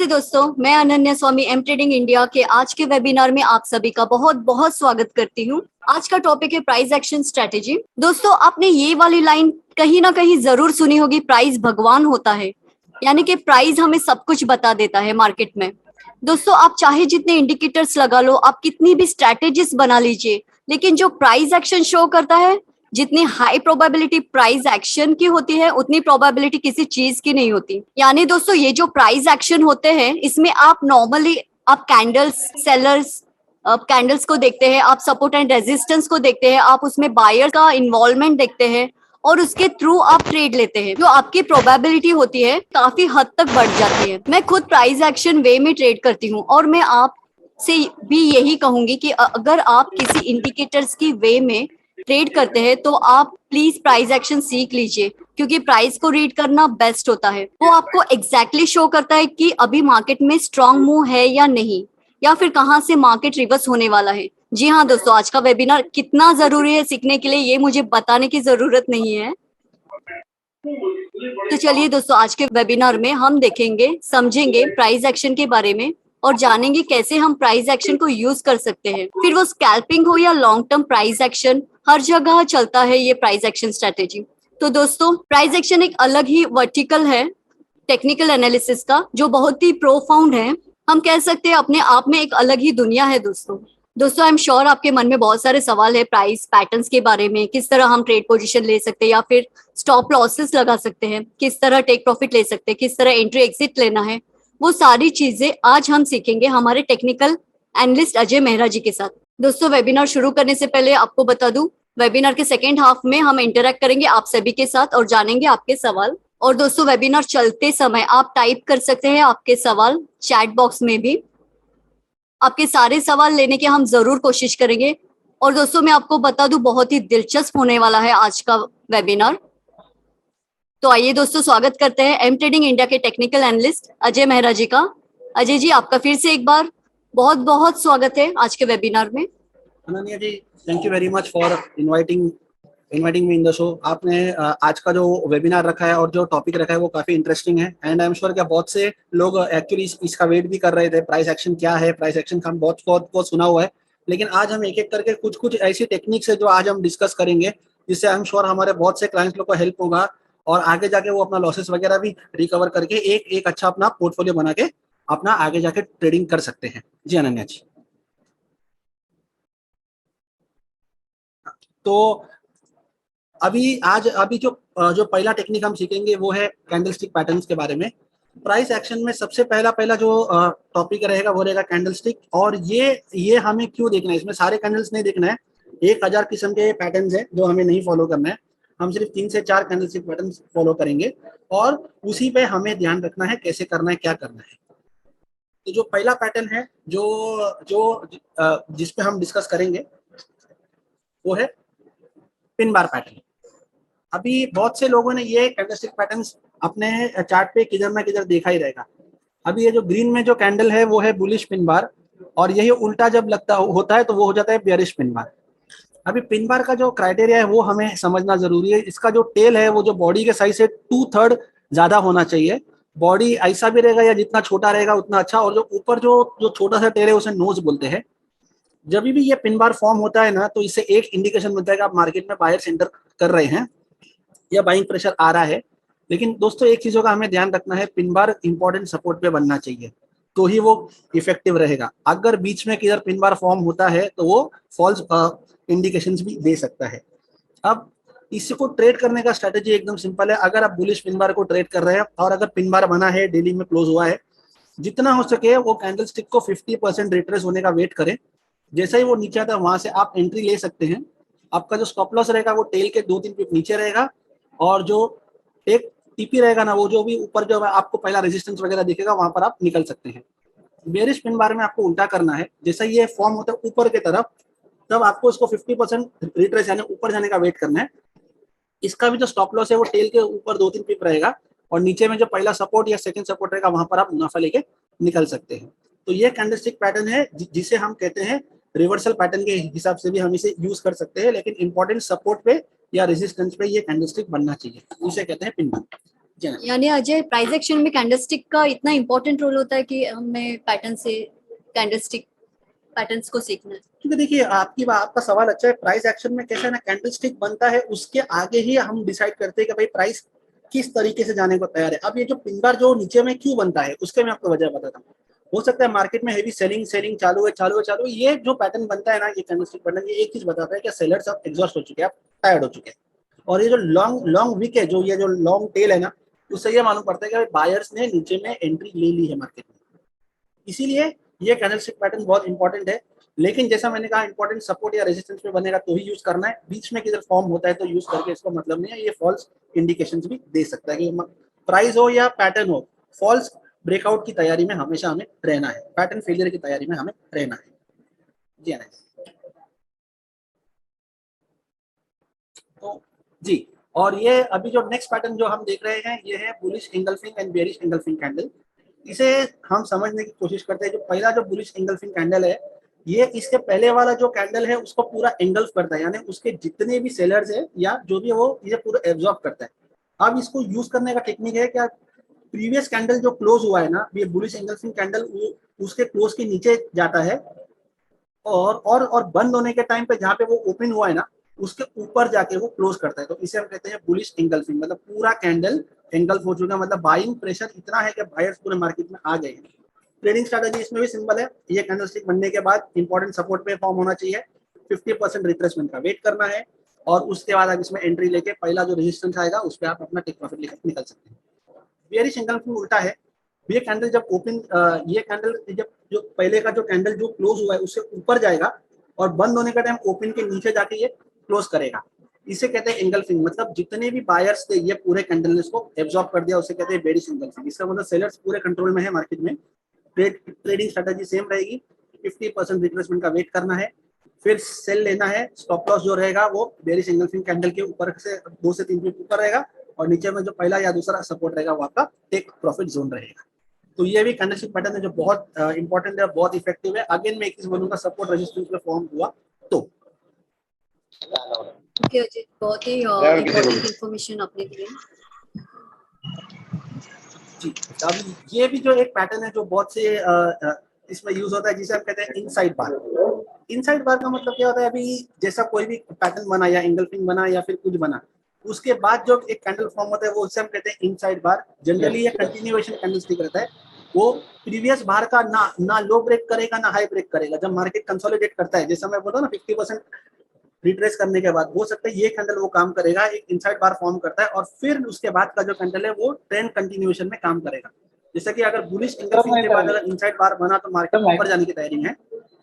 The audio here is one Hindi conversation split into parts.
नमस्ते दोस्तों, मैं अनन्या स्वामी एम ट्रेडिंग इंडिया के आज के वेबिनार में आप सभी का बहुत बहुत स्वागत करती हूँ। आज का टॉपिक है प्राइस एक्शन स्ट्रेटेजी। दोस्तों, आपने ये वाली लाइन कहीं ना कहीं जरूर सुनी होगी, प्राइस भगवान होता है, यानी कि प्राइस हमें सब कुछ बता देता है मार्केट में। दोस्तों, आप चाहे जितने इंडिकेटर्स लगा लो, आप कितनी भी स्ट्रेटेजीज बना लीजिए, लेकिन जो प्राइस एक्शन शो करता है, जितनी हाई प्रोबेबिलिटी प्राइस एक्शन की होती है, उतनी प्रोबेबिलिटी किसी चीज की नहीं होती। यानी दोस्तों, ये जो प्राइस एक्शन होते हैं, इसमें आप नॉर्मली आप कैंडल्स, सेलर्स, कैंडल्स को देखते हैं, आप सपोर्ट एंड रेजिस्टेंस को देखते हैं, आप उसमें बायर का इन्वॉल्वमेंट देखते हैं और उसके थ्रू आप ट्रेड लेते हैं। जो आपकी प्रोबेबिलिटी होती है काफी हद तक बढ़ जाती है। मैं खुद प्राइस एक्शन वे में ट्रेड करती हूँ और मैं आप से भी यही कहूंगी कि अगर आप किसी इंडिकेटर्स की वे में ट्रेड करते हैं तो आप प्लीज प्राइस एक्शन सीख लीजिए, क्योंकि प्राइस को रीड करना बेस्ट होता है। वो आपको एग्जैक्टली शो करता है कि अभी मार्केट में स्ट्रांग मूव है या नहीं, या फिर कहां से मार्केट रिवर्स होने वाला है। जी हाँ दोस्तों, आज का वेबिनार कितना जरूरी है सीखने के लिए, ये मुझे बताने की जरूरत नहीं है। तो चलिए दोस्तों, आज के वेबिनार में हम देखेंगे, समझेंगे प्राइस एक्शन के बारे में और जानेंगे कैसे हम प्राइस एक्शन को यूज कर सकते हैं। फिर वो स्कैल्पिंग हो या लॉन्ग टर्म प्राइस एक्शन, हर जगह चलता है ये प्राइस एक्शन स्ट्रेटेजी। तो दोस्तों, प्राइस एक्शन एक अलग ही वर्टिकल है टेक्निकल एनालिसिस का, जो बहुत ही प्रोफाउंड है। हम कह सकते हैं अपने आप में एक अलग ही दुनिया है दोस्तों, आई एम श्योर आपके मन में बहुत सारे सवाल है प्राइस पैटर्न्स के बारे में, किस तरह हम ट्रेड पोजीशन ले सकते हैं या फिर स्टॉप लॉसेस लगा सकते हैं, किस तरह टेक प्रॉफिट ले सकते हैं, किस तरह एंट्री एग्जिट लेना है। वो सारी चीजें आज हम सीखेंगे हमारे टेक्निकल एनालिस्ट अजय मेहरा जी के साथ। दोस्तों, वेबिनार शुरू करने से पहले आपको बता दूं, वेबिनार के सेकेंड हाफ में हम इंटरेक्ट करेंगे आप सभी के साथ और जानेंगे आपके सवाल। और दोस्तों, वेबिनार चलते समय आप टाइप कर सकते हैं आपके सवाल चैट बॉक्स में भी। आपके सारे सवाल लेने की हम जरूर कोशिश करेंगे। और दोस्तों, मैं आपको बता दूं, बहुत ही दिलचस्प होने वाला है आज का वेबिनार। तो आइए दोस्तों, स्वागत करते हैं एम ट्रेडिंग इंडिया के टेक्निकल एनालिस्ट अजय मेहरा जी का। अजय जी, आपका फिर से एक बार बहुत बहुत स्वागत है आज के वेबिनार में। Ananya ji, thank you very much for inviting me in the show. आपने आज का जो वेबिनार रखा है और जो टॉपिक रखा है वो काफी इंटरेस्टिंग है एंड आई एम श्योर कि बहुत से लोग एक्चुअली इसका वेट भी कर रहे थे। प्राइस एक्शन क्या है, प्राइस एक्शन का हम बहुत सुना हुआ है, लेकिन आज हम एक एक करके कुछ ऐसी टेक्निक्स है जो आज हम डिस्कस करेंगे, जिससे आई एम श्योर हमारे बहुत से क्लाइंट्स लोग को हेल्प होगा और आगे जाके वो अपना लॉसेस वगैरह भी रिकवर करके एक अच्छा अपना पोर्टफोलियो बना के अपना आगे जाके ट्रेडिंग कर सकते हैं। जी अनन्या जी, तो अभी जो पहला टेक्निक हम सीखेंगे वो है कैंडलस्टिक पैटर्न्स के बारे में। प्राइस एक्शन में सबसे पहला जो टॉपिक रहेगा वो रहेगा कैंडलस्टिक। और ये हमें क्यों देखना है, इसमें सारे कैंडल्स नहीं देखना है, 1000 किस्म के पैटर्न्स है जो हमें नहीं फॉलो करना है। हम सिर्फ 3 से 4 कैंडलस्टिक पैटर्न फॉलो करेंगे और उसी पे हमें ध्यान रखना है कैसे करना है, क्या करना है। तो जो पहला पैटर्न है जिस पे हम डिस्कस करेंगे वो है पिन बार पैटर्न। अभी बहुत से लोगों ने ये कैंडलस्टिक पैटर्न्स अपने चार्ट पे किधर ना किधर देखा ही रहेगा। अभी ये जो ग्रीन में जो कैंडल है वो है बुलिश पिन बार, और यही उल्टा जब होता है तो वो हो जाता है बेयरिश पिन बार। अभी पिन बार का जो क्राइटेरिया है वो हमें समझना जरूरी है। इसका जो टेल है वो जो बॉडी के साइज से 2/3 ज्यादा होना चाहिए। बॉडी ऐसा भी रहेगा या जितना छोटा रहेगा उतना अच्छा। और जो ऊपर जो छोटा सा टेल है उसे नोज बोलते हैं। जब भी ये पिन बार फॉर्म होता है ना, तो इससे एक इंडिकेशन मिलता है कि आप मार्केट में बायर एंटर कर रहे हैं या बाइंग प्रेशर आ रहा है। लेकिन दोस्तों, एक चीजों का हमें ध्यान रखना है, पिन बार इंपॉर्टेंट सपोर्ट पे बनना चाहिए तो ही वो इफेक्टिव रहेगा। अगर बीच में किधर पिन बार फॉर्म होता है तो वो फॉल्स इंडिकेशंस भी दे सकता है। अब इसको ट्रेड करने का स्ट्रेटेजी एकदम सिंपल है। अगर आप बुलिश पिन बार को ट्रेड कर रहे हैं और अगर पिन बार बना है, डेली में क्लोज हुआ है, जितना हो सके वो कैंडल स्टिक को 50% रिट्रेस होने का वेट करें। जैसे ही वो नीचे आता है वहां से आप एंट्री ले सकते हैं। आपका जो स्टॉप लॉस रहेगा वो टेल के 2-3 पिप नीचे रहेगा, और जो एक टीपी रहेगा ना, वो जो भी ऊपर जो आपको पहला रेजिस्टेंस वगैरह दिखेगा वहां पर आप निकल सकते हैं। बेरिश पिन बार में आपको उल्टा करना है। जैसे ये फॉर्म होता है ऊपर की तरफ, तब आपको इसको 50% रिट्रेस यानी ऊपर जाने का वेट करना है। इसका भी जो स्टॉप लॉस है वो टेल के ऊपर 2-3 पिप रहेगा, और नीचे में जो पहला सपोर्ट या सेकंड सपोर्ट रहेगा वहां पर आप मुनाफा लेके निकल सकते हैं। तो ये कैंडलस्टिक पैटर्न है जिसे हम कहते हैं रिवर्सल पैटर्न के हिसाब से भी हम इसे यूज कर सकते हैं, लेकिन इंपॉर्टेंट सपोर्ट पे या रेजिस्टेंस पे ये कैंडलस्टिक बनना चाहिए, उसे कहते हैं पिन बार। जी हाँ। यानी अजय, प्राइस एक्शन में कैंडलस्टिक का इतना इंपॉर्टेंट रोल होता है कि हमें पैटर्न से कैंडलस्टिक पैटर्न्स को सीखना है। क्योंकि देखिए आपका सवाल अच्छा है। प्राइस एक्शन में कैसा है ना, कैंडलस्टिक बनता है, उसके आगे ही हम डिसाइड करते हैं कि भाई प्राइस किस तरीके से जाने को तैयार है। अब ये जो पिन बार जो नीचे में क्यों बनता है, उसके मैं आपको वजह बताता हूँ। हो सकता है मार्केट में हेवी सेलिंग सेलिंग चालू है, ये जो पैटर्न बनता है ना, ये कैंडलस्टिक पैटर्न, ये एक चीज बताता है कि सेलर्स अब एग्जॉस्ट हो चुके हैं, अब टायर्ड हो चुके हैं। और ये जो लॉन्ग लॉन्ग वीक है, जो ये जो लॉन्ग टेल है ना, उससे ये मालूम पड़ता है कि बायर्स ने नीचे में एंट्री ले ली है मार्केट में। इसीलिए ये कैंडलस्टिक पैटर्न बहुत इंपॉर्टेंट है। लेकिन जैसा मैंने कहा, इंपॉर्टेंट सपोर्ट या रेजिस्टेंस पे बनेगा तो ही यूज करना है। बीच में किधर फॉर्म होता है तो यूज करके इसका मतलब नहीं है। ये फॉल्स इंडिकेशन भी दे सकता है कि प्राइस हो या पैटर्न हो, फॉल्स ब्रेकआउट की तैयारी में हमेशा हमें रहना है, पैटर्न फेलियर की तैयारी में हमें रहना है। जी हाँ। तो जी, और ये अभी जो नेक्स्ट पैटर्न जो हम देख रहे हैं, ये है bullish engulfing and bearish engulfing candle. इसे हम समझने की कोशिश करते हैं। जो पहला जो बुलिश एंगल्फिंग कैंडल है, ये इसके पहले वाला जो कैंडल है उसको पूरा एंगल्फ करता है, यानी उसके जितने भी सेलर्स है या जो भी है वो ये पूरा एब्जॉर्ब करता है। अब इसको यूज करने का टेक्निक है क्या, प्रीवियस कैंडल जो क्लोज हुआ है ना, ये बुलिश एंगल्फिंग कैंडल उसके क्लोज के नीचे जाता है, और बंद होने के टाइम पे जहाँ पे वो ओपन हुआ है ना, उसके ऊपर जाके वो क्लोज करता है। तो इसे हम कहते हैं बुलिश एंगल्फिंग, मतलब पूरा कैंडल एंगल्फ हो चुका है, मतलब बाइंग प्रेशर इतना है कि बायर्स पूरे मार्केट में आ गए हैं। ट्रेडिंग स्ट्रैटेजी इसमें भी सिंपल है। ये कैंडलस्टिक बनने के बाद इंपॉर्टेंट सपोर्ट पे फॉर्म होना चाहिए, 50% रिट्रेसमेंट का वेट करना है, और उसके बाद आप इसमें एंट्री लेके पहला जो रेजिस्टेंस आएगा उस पर आप अपना टेक प्रॉफिट लेकर निकल सकते हैं। बेयरिश एंगल्फिंग उल्टा है। ये कैंडल जब ओपन, ये कैंडल जब जो पहले का जो कैंडल जो क्लोज हुआ है उससे ऊपर जाएगा, और बंद होने का टाइम ओपन के नीचे जाके ये क्लोज करेगा। इसे कहते हैं एंगल्फिंग, मतलब जितने भी बायर्स थे ये पूरे कैंडल ने इसको एब्जॉर्ब कर दिया, उसे कहते हैं बेरिश एंगल्फिंग। इसका मतलब सेलर्स पूरे कंट्रोल में है मार्केट में। ट्रेडिंग स्ट्रेटजी सेम रहेगी, 50% रिट्रेसमेंट का वेट करना है, फिर सेल लेना है। स्टॉप लॉस जो रहेगा वो बेरिश एंगल्फिंग कैंडल के ऊपर से 2 से 3 फीट ऊपर रहेगा, और नीचे में जो पहला या दूसरा सपोर्ट रहेगा वो आपका टेक प्रॉफिट जोन रहेगा। तो ये भी कैंडलस्टिक पैटर्न है जो बहुत इंपॉर्टेंट है, बहुत इफेक्टिव है। अगेन मैं एक चीज बोलूंगा, सपोर्ट रेजिस्टेंस पे फॉर्म हुआ तो। ओके अजय, बहुत ही इम्पोर्टेंट इन्फॉर्मेशन आपने दी है। जी, अब ये भी जो एक पैटर्न है जो बहुत से इसमें यूज होता है, जिसे हम कहते हैं इनसाइड बार। इनसाइड बार का मतलब क्या होता है, अभी जैसा कोई भी पैटर्न बना या एंगल्फिंग बना या फिर कुछ बना, उसके बाद जो एक कैंडल फॉर्म होता है वो उसे हम कहते हैं इनसाइड बार। जनरली ये कंटिन्यूएशन कैंडलस्टिक रहता है। वो प्रीवियस बार का ना लो ब्रेक करेगा ना हाई ब्रेक करेगा। जब मार्केट कंसोलिडेट करता है, जैसा मैं बोला ना 50% रिट्रेस करने के बाद, हो सकता है ये कैंडल वो काम करेगा, एक इनसाइड बार फॉर्म करता है, और फिर उसके बाद का जो कैंडल है वो ट्रेंड कंटिन्यूएशन में काम करेगा। जैसे कि अगर बुलिश एंगल्फिंग के बाद अगर इनसाइड बार बना तो मार्केट ऊपर जाने की तैयारी में है,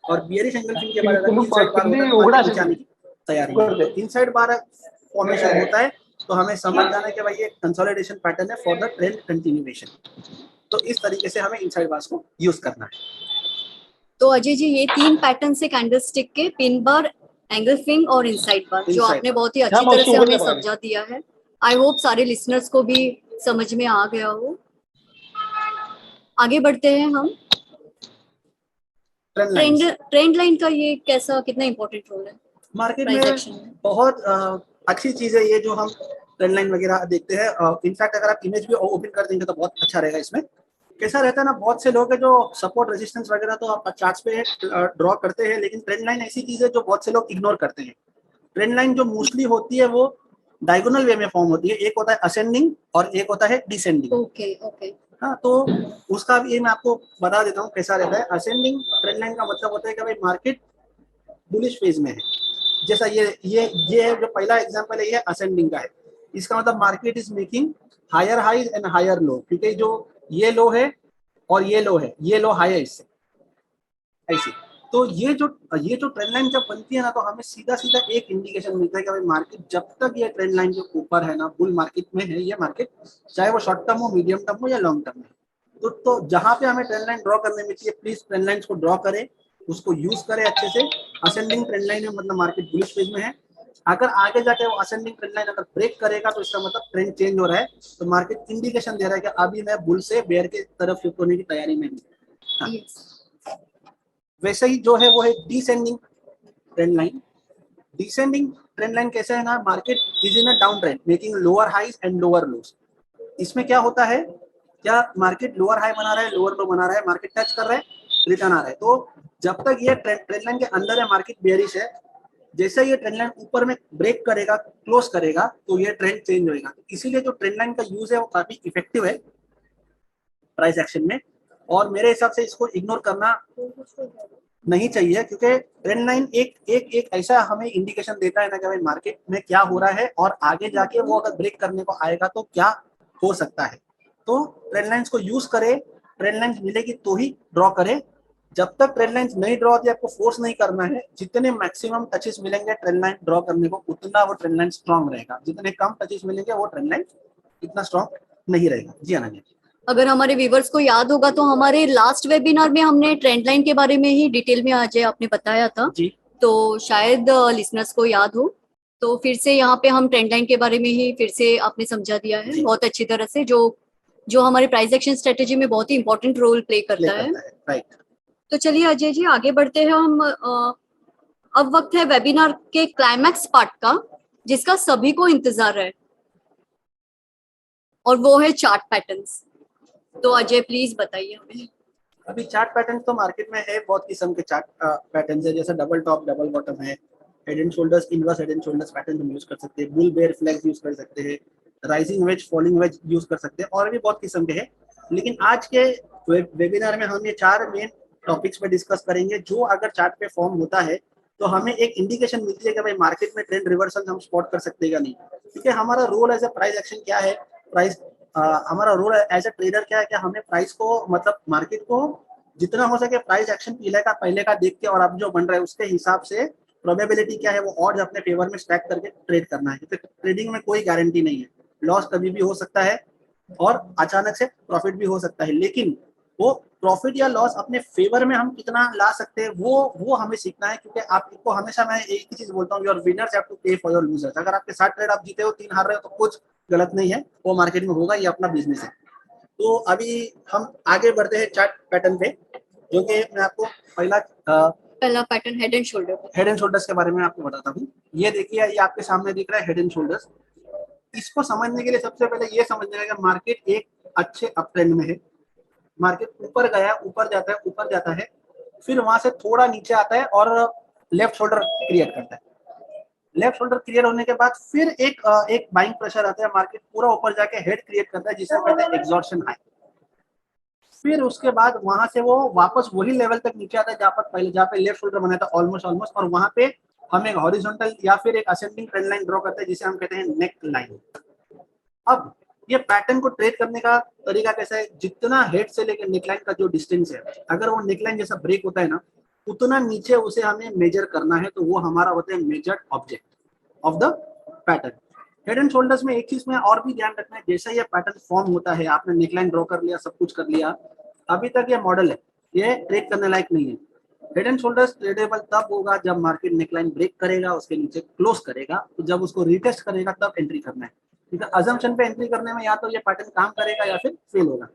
और बियरिश एंगल्फिंग के बाद अगर इनसाइड बार होता है तो मार्केट नीचे आने की तैयारी में है। तो इनसाइड बार फॉर्मेशन होता है तो हमें समझ जाना है कि भाई ये कंसोलिडेशन पैटर्न है फॉर द ट्रेंड कंटिन्यूएशन। तो इस तरीके से हमें इनसाइड बार्स को यूज करना है। तो अजय जी, ये 3 पैटर्न से कैंडलस्टिक के, पिन बार, एंगल्फिंग और इनसाइड बार, जो Inside आपने bar। बहुत ही अच्छी तरह से हमें समझा दिया है। आई होप सारे लिसनर्स को भी समझ में आ गया हो। आगे बढ़ते हैं हम। Trend trend lines trend line का ये कैसा, कितना इंपॉर्टेंट रोल है मार्केट प्राइस में एक्शन में? बहुत अच्छी चीज है ये जो हम ट्रेंड लाइन वगैरह देखते हैं। इनफैक्ट अगर आप इमेज भी ओपन कर देंगे तो बहुत अच्छा रहेगा। इसमें कैसा रहता है ना, बहुत से लोग हैं जो सपोर्ट रेजिस्टेंस वगैरह तो आप चार्ट्स पे ड्रॉ करते हैं, लेकिन ट्रेंड लाइन ऐसी चीज है जो बहुत से लोग इग्नोर करते हैं। ट्रेंड लाइन जो मोस्टली होती है वो डायगोनल वे में फॉर्म होती है। एक होता है असेंडिंग और एक होता है डिसेंडिंग। Okay okay. हाँ, तो उसका भी मैं आपको बता देता हूँ कैसा रहता है। असेंडिंग ट्रेंड लाइन का मतलब होता है कि भाई मार्केट बुलिश फेज में है। जैसा ये है जो पहला एग्जांपल है, ये असेंडिंग का है। इसका मतलब market is making higher high and higher low, क्योंकि जो ये लो है और ये लो है, ये लो हाई है इससे, ऐसे। तो ये जो ट्रेंड लाइन जब बनती है ना, तो हमें सीधा सीधा एक इंडिकेशन मिलता है कि भाई मार्केट जब तक ये ट्रेंड लाइन के ऊपर है ना, बुल मार्केट में है ये मार्केट, चाहे वो शॉर्ट टर्म हो, मीडियम टर्म हो या लॉन्ग टर्म हो। तो जहां पे हमें ट्रेंड लाइन ड्रॉ करने में चाहिए, प्लीज ट्रेंड लाइन को ड्रॉ करें, उसको यूज करें अच्छे से। असेंडिंग ट्रेंड लाइन है, मतलब मार्केट बुलिश फेज में है। अगर आगे जाके वो असेंडिंग ट्रेंड लाइन अगर ब्रेक करेगा तो इसका मतलब ट्रेंड चेंज हो रहा है, तो मार्केट इंडिकेशन दे रहा है कि अभी मैं बुल से बेयर के तरफ शिफ्ट होने की तैयारी में हूँ। हाँ। यस। वैसे ही जो है वो है descending trend line. Descending trend line कैसे है ना, market is in a down trend making lower highs and lower lows. इसमें क्या होता है, क्या मार्केट लोअर हाई बना रहा है, लोअर लो बना रहा है, मार्केट टच कर रहा है, रिटर्न आ रहा है। तो जब तक ये ट्रेंड लाइन के अंदर है, मार्केट बेयरिश है, जैसे ये ट्रेंड लाइन ऊपर में ब्रेक करेगा, क्लोज करेगा, तो ये ट्रेंड चेंज होएगा। इसीलिए जो ट्रेंड लाइन का यूज है वो काफी इफेक्टिव है प्राइस एक्शन में, और मेरे हिसाब से इसको इग्नोर करना नहीं चाहिए, क्योंकि ट्रेंड लाइन एक एक एक ऐसा हमें इंडिकेशन देता है ना कि भाई मार्केट में क्या हो रहा है, और आगे जाके वो अगर ब्रेक करने को आएगा तो क्या हो सकता है। तो ट्रेंड लाइंस को यूज करें, ट्रेंड लाइंस मिलेगी तो ही ड्रॉ करें। जब तक ट्रेंड लाइंस नहीं ड्रॉ होती, आपको फोर्स नहीं करना है। जितने मैक्सिमम टचेस मिलेंगे ट्रेंड लाइन ड्रॉ करने को, उतना वो ट्रेंड लाइन स्ट्रॉन्ग रहेगा। जितने कम टचेस मिलेंगे वो ट्रेंड लाइन इतना स्ट्रॉन्ग नहीं रहेगा। जी अनन्या। अगर हमारे व्यूवर्स को याद होगा तो हमारे लास्ट वेबिनार में हमने ट्रेंड लाइन के बारे में ही डिटेल में अजय आपने बताया था, जी तो शायद लिसनर्स को याद हो। तो फिर से यहाँ पे हम ट्रेंड लाइन के बारे में ही फिर से आपने समझा दिया है जी। बहुत अच्छी तरह से, जो जो हमारे प्राइस एक्शन स्ट्रेटेजी में बहुत ही इंपॉर्टेंट रोल प्ले करता है। राइट। तो चलिए अजय जी आगे बढ़ते हैं हम। अब वक्त है वेबिनार के क्लाइमैक्स पार्ट का, जिसका सभी को इंतजार है, और वो है चार्ट पैटर्न्स। तो अजय प्लीज बताइए हमें। अभी चार्ट पैटर्न तो मार्केट में है, बहुत किस्म के चार्ट पैटर्न है, जैसे डबल टॉप डबल बॉटम है, head and shoulders, inverse head and shoulders pattern हम यूज कर सकते हैं, बुल बेयर फ्लैग्स यूज कर सकते हैं, rising veg falling veg use कर सकते हैं, और भी बहुत किस्म के हैं। लेकिन आज के वेबिनार में हम ये 4 मेन टॉपिक्स पे डिस्कस करेंगे, जो अगर चार्ट पे फॉर्म होता है तो हमें एक इंडिकेशन मिलती है कि भाई मार्केट में ट्रेंड रिवर्सल हम स्पॉट कर सकते हैं या नहीं। क्योंकि हमारा role as a price action क्या है, प्राइस हमारा रोल एज ए ट्रेडर क्या है कि हमें प्राइस को, मतलब मार्केट को जितना हो सके प्राइस एक्शन पहले का देख के, और अब जो बन रहा है उसके हिसाब से प्रोबेबिलिटी क्या है वो ऑड्स अपने फेवर में स्टैक करके ट्रेड करना है। क्योंकि ट्रेडिंग में कोई गारंटी नहीं है, लॉस कभी भी हो सकता है और अचानक से प्रॉफिट भी हो सकता है। लेकिन वो प्रॉफिट या लॉस अपने फेवर में हम कितना ला सकते हैं वो हमें सीखना है। क्योंकि आपको हमेशा मैं एक ही चीज बोलता हूँ, योर विनर्स हैव टू पे फॉर योर लूजर्स। अगर आपके 7 ट्रेड आप जीते हो, 3 हार रहे हो, तो कुछ गलत नहीं है, वो मार्केट में होगा, ये अपना बिजनेस है। तो अभी हम आगे बढ़ते हैं चार्ट पैटर्न पे, जो कि मैं आपको पहला pattern head and shoulder. Head and shoulders के बारे में आपको बताता हूँ। ये देखिए, ये आपके सामने दिख रहा है हेड एंड शोल्डर्स। इसको समझने के लिए सबसे पहले ये समझना है कि मार्केट एक अच्छे अप ट्रेंड में है। मार्केट ऊपर गया, ऊपर जाता है, ऊपर जाता है, फिर वहां से थोड़ा नीचे आता है और लेफ्ट शोल्डर क्रिएट करता है। लेफ्ट शोल्डर क्लियर होने के बाद फिर एक बाइंग प्रेशर आता है, मार्केट पूरा ऊपर जाके हेड क्रिएट करता है, जिसे हम कहते हैं एग्जॉर्शन हाई। फिर उसके बाद वहां से वो वापस वही लेवल तक नीचे आता है जहाँ पे लेफ्ट शोल्डर बना था, ऑलमोस्ट, और वहां पे हम एक हॉरिजॉन्टल या फिर एक असेंडिंग ट्रेंड लाइन ड्रॉ करते हैं, जिसे हम कहते हैं नेक लाइन। अब ये पैटर्न को ट्रेड करने का तरीका कैसा है, जितना हेड से लेकर नेकलाइन का जो डिस्टेंस है, अगर वो नेकलाइन जैसा ब्रेक होता है ना, उतना नीचे उसे हमें मेजर करना है, तो वो हमारा होता है measured object of the pattern. Head and shoulders में एक चीज में और भी ध्यान रखना है, जैसा ये पैटर्न फॉर्म होता है, आपने नेकलाइन ड्रॉ कर लिया, सब कुछ कर लिया, अभी तक ये मॉडल है, ये ट्रेड करने लायक नहीं है। हेड एंड शोल्डर्स ट्रेडेबल तब होगा जब मार्केट नेकलाइन ब्रेक करेगा, उसके नीचे क्लोज करेगा, तो जब उसको रिटेस्ट करेगा तब एंट्री करना है। क्योंकि अजम्पशन पे एंट्री करने में या तो ये पैटर्न काम करेगा या फिर फेल होगा।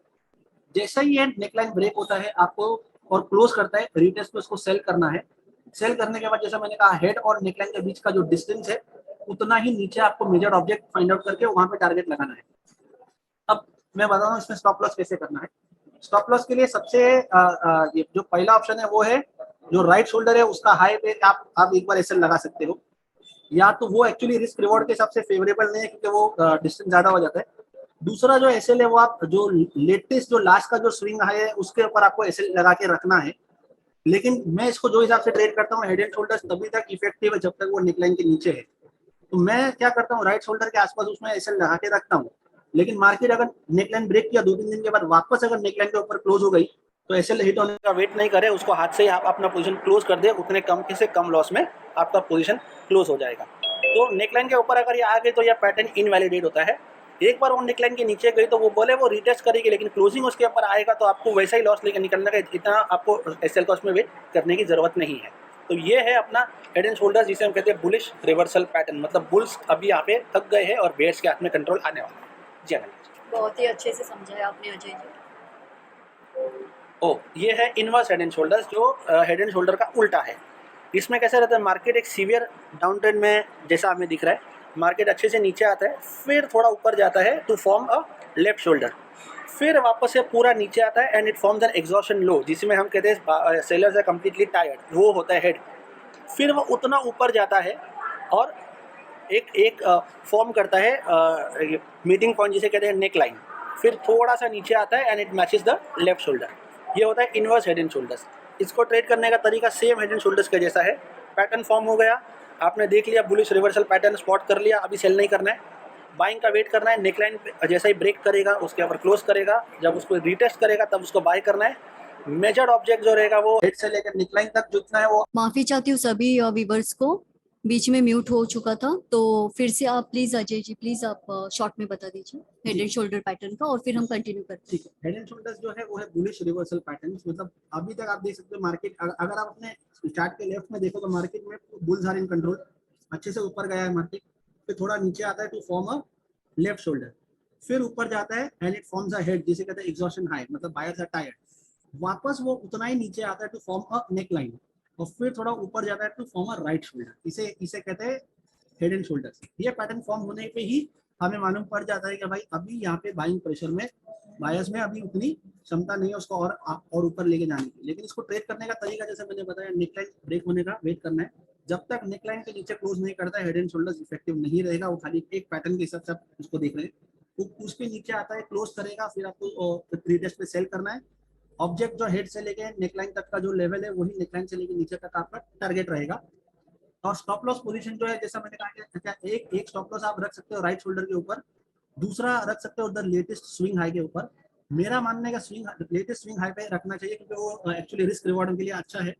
जैसा ही ये नेकलाइन ब्रेक होता है आपको और क्लोज करता है, रिटेस्ट पे उसको सेल करना है। सेल करने के बाद, जैसा मैंने कहा, हेड और नेकलाइन के बीच का जो डिस्टेंस है, उतना ही नीचे आपको मेजर ऑब्जेक्ट फाइंड आउट करके वहां पे टारगेट लगाना है। अब मैं बता रहा हूँ इसमें स्टॉप लॉस कैसे करना है। स्टॉप लॉस के लिए सबसे ये जो पहला ऑप्शन है वो है, जो राइट शोल्डर है उसका हाई पे आप एक बार एसएल लगा सकते हो। या तो वो एक्चुअली रिस्क रिवॉर्ड के हिसाब से फेवरेबल नहीं है, क्योंकि वो डिस्टेंस ज्यादा हो जाता है। दूसरा जो एसएल है वो आप जो लेटेस्ट जो लास्ट का जो स्विंग हाई है उसके ऊपर आपको एसएल लगा के रखना है। लेकिन मैं इसको जो हिसाब से ट्रेड करता हूँ, हेड एंड शोल्डर्स तभी तक इफेक्टिव है जब तक वो नेकलाइन के नीचे है। तो मैं क्या करता हूँ, राइट शोल्डर के आसपास उसमें एसएल लगा के रखता हूँ। लेकिन मार्केट अगर नेकलाइन ब्रेक किया 2-3 दिन के बाद, वापस अगर नेकलाइन के ऊपर क्लोज हो गई, तो एसएल हिट होने का वेट नहीं करे, उसको हाथ से ही आप अपना पोजीशन क्लोज कर दे, उतने कम से कम लॉस में आपका पोजीशन क्लोज हो जाएगा। तो नेकलाइन के ऊपर अगर ये आ गई तो यह पैटर्न इनवैलिडेट होता है। एक बार वो नेकलाइन के नीचे गई तो वो बोले वो रिटेस्ट करेगी, लेकिन क्लोजिंग उसके ऊपर आएगा तो आपको वैसा ही लॉस लेकर निकलने का, इतना आपको एसएल का उसमें वेट करने की जरूरत नहीं है। तो ये है अपना हेड एंड शोल्डर्स, जिसे हम कहते हैं बुलिश रिवर्सल पैटर्न। मतलब बुल्स अभी यहाँ पे थक गए हैं और बेयर्स के हाथ में कंट्रोल आने वाला है। जी हाँ, बहुत ही अच्छे से समझाया आपने अजय जी। ये है इनवर्स हेड एंड शोल्डर्स, जो हेड एंड शोल्डर का उल्टा है। इसमें कैसा रहता है, मार्केट एक सीवियर डाउन ट्रेंड में, जैसा हमें दिख रहा है, मार्केट अच्छे से नीचे आता है, फिर थोड़ा ऊपर जाता है to form a left shoulder, फिर वापस से पूरा नीचे आता है and it forms an exhaustion low, जिसमें हम कहते हैं सेलर्स आर कंप्लीटली टायर्ड, वो होता है हेड। फिर वो उतना ऊपर जाता है और एक एक फॉर्म करता है मीटिंग पॉइंट जिसे कहते हैं नेक लाइन, फिर थोड़ा सा नीचे आता है and it matches the left shoulder. ये होता है इनवर्स हेड एंड शोल्डर्स। इसको ट्रेड करने का तरीका सेम हेड एंड शोल्डर्स के जैसा है। पैटर्न फॉर्म हो गया, आपने देख लिया, बुलिश रिवर्सल पैटर्न स्पॉट कर लिया, अभी सेल नहीं करना है, बाइंग का वेट करना है। नेकलाइन जैसा ही ब्रेक करेगा उसके ऊपर क्लोज करेगा, जब उसको रिटेस्ट करेगा तब उसको बाय करना है। मेजर ऑब्जेक्ट जो रहेगा वो हेड से लेकर नेकलाइन तक जितना है वो। माफी चाहती हूँ सभी व्यूवर्स को, बीच में म्यूट हो चुका था, तो फिर से आप प्लीज अजय जी प्लीज आप शॉर्ट में बता दीजिए हेड एंड शोल्डर पैटर्न का, और फिर हम कंटिन्यू करते हैं। ठीक है, हेड एंड शोल्डर्स जो है वो है बुलिश रिवर्सल पैटर्न। मतलब अभी तक आप देख सकते हो मार्केट, अगर आप अपने चार्ट के लेफ्ट में देखो तो मार्केट में बुल्स आर इन कंट्रोल, अच्छे से ऊपर गया है मार्केट, फिर थोड़ा नीचे आता है to form a left shoulder, फिर ऊपर जाता है and it forms a head जिसे कहते हैं एग्जॉशन हाई, मतलब बायर्स आर टायर्ड, वापस वो उतना ही नीचे आता है to form a neck line, और फिर थोड़ा ऊपर जाता है to form a right shoulder. इसे इसे कहते हैं हेड एंड शोल्डर्स। ये पैटर्न फॉर्म होने पे ही हमें मालूम पड़ जाता है कि भाई अभी यहाँ पे बाइंग प्रेशर में, बायर्स में अभी उतनी क्षमता नहीं है उसको और ऊपर लेके जाने की। लेकिन इसको ट्रेड करने का तरीका जैसे मैंने बताया, नेकलाइन ब्रेक होने का वेट करना है, जब तक नेकलाइन के नीचे क्लोज नहीं करता है हेड एंड शोल्डर्स इफेक्टिव नहीं रहेगा। वो खाली एक पैटर्न के हिसाब से आप उसको देख रहे हैं, तो उसके नीचे आता है क्लोज करेगा, फिर आपको रिटेस्ट पे सेल करना है। ऑब्जेक्ट जो हेड से लेके नेकलाइन तक का जो लेवल है वही नेकलाइन से लेके नीचे तक आपका टारगेट रहेगा। और स्टॉप लॉस पोजीशन जो है जैसा मैंने कहा कि एक स्टॉप लॉस आप रख सकते हो राइट शोल्डर के ऊपर, दूसरा रख सकते हो उधर लेटेस्ट स्विंग हाई के ऊपर। मेरा मानने का स्विंग लेटेस्ट स्विंग हाई पे रखना चाहिए क्योंकि वो एक्चुअली रिस्क रिवॉर्ड के लिए अच्छा है।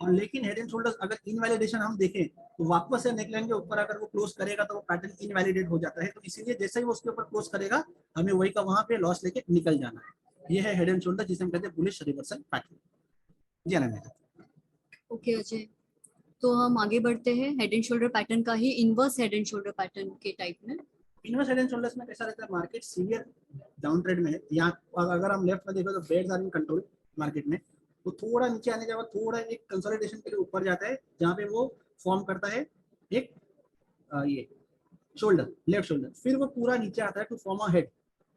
और लेकिन हेड एंड शोल्डर्स अगर इनवैलिडेशन हम देखें तो वापस से नेकलाइन के ऊपर अगर वो क्लोज करेगा तो वो पैटर्न इनवैलिडेट हो जाता है, तो इसीलिए जैसे ही वो उसके ऊपर क्लोज करेगा हमें वही का वहां पे लॉस लेके निकल जाना है। ये है हेड एंड शोल्डर जिसे हम कहते हैं बुलिश रिवर्सल पैटर्न। जी आनंद। ओके अजय, तो हम आगे बढ़ते हैं हेड एंड शोल्डर पैटर्न का ही inverse head and shoulder pattern के टाइप में। इनवर्स हेड एंड शोल्डर्स में कैसा रहता है, मार्केट सीवियर डाउन ट्रेड में है। यहाँ अगर हम लेफ्ट में देखो तो bears are in control market में, वो थोड़ा नीचे आने के बाद थोड़ा एक कंसोलिडेशन के लिए ऊपर जाता है जहाँ पे वो फॉर्म करता है एक ये शोल्डर, लेफ्ट शोल्डर, फिर वो पूरा नीचे आता है टू फॉर्म अ हेड।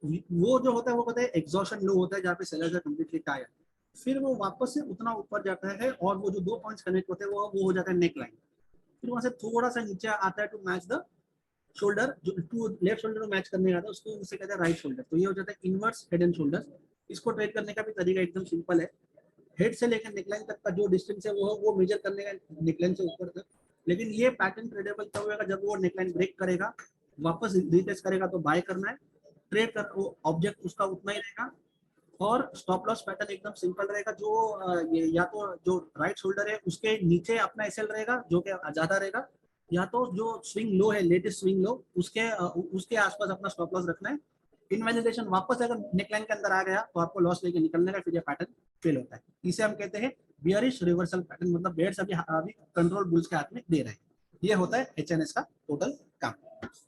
वो जो होता है वो कहते हैं एग्जॉशन लो होता है जहाँ पे सेलर्स आर कंप्लीटली टायर्ड, फिर वो वापस से उतना ऊपर जाता है और वो जो दो पॉइंट्स कनेक्ट होते हैं वो हो जाता है नेक लाइन, फिर वहां से थोड़ा सा नीचे आता है टू मैच द शोल्डर, जो टू लेफ्ट शोल्डर को मैच करने आता है उसको उसे कहते हैं राइट शोल्डर। तो ये हो जाता है इनवर्स हेड एंड शोल्डर। इसको ट्रेड करने का भी तरीका एकदम सिंपल है, हेड से लेकर नेकलाइन तक का जो डिस्टेंस है वो मेजर करने का नेकलाइन से ऊपर तक। लेकिन ये पैटर्न ट्रेडेबल तब होगा जब वो नेकलाइन ब्रेक करेगा, वापस रिटेस्ट करेगा तो बाय करना है, ट्रेड कर वो ऑब्जेक्ट उसका उतना ही रहेगा। और स्टॉप लॉस पैटर्न एकदम सिंपल रहेगा, जो ये या तो जो राइट शोल्डर है उसके नीचे अपना एसएल रहेगा जो कि ज्यादा रहेगा, या तो जो स्विंग लो है लेटेस्ट स्विंग लो उसके आसपास अपना स्टॉप लॉस रखना है। इनवैलिडेशन वापस अगर नेकलाइन के अंदर आ गया तो आपको लॉस लेके निकलने का, फिर ये पैटर्न फेल होता है। इसे हम कहते हैं बियरिश रिवर्सल पैटर्न, मतलब बेयर्स अभी कंट्रोल बुल्स के हाथ में दे रहे हैं। ये होता है एचएनएस का टोटल काम,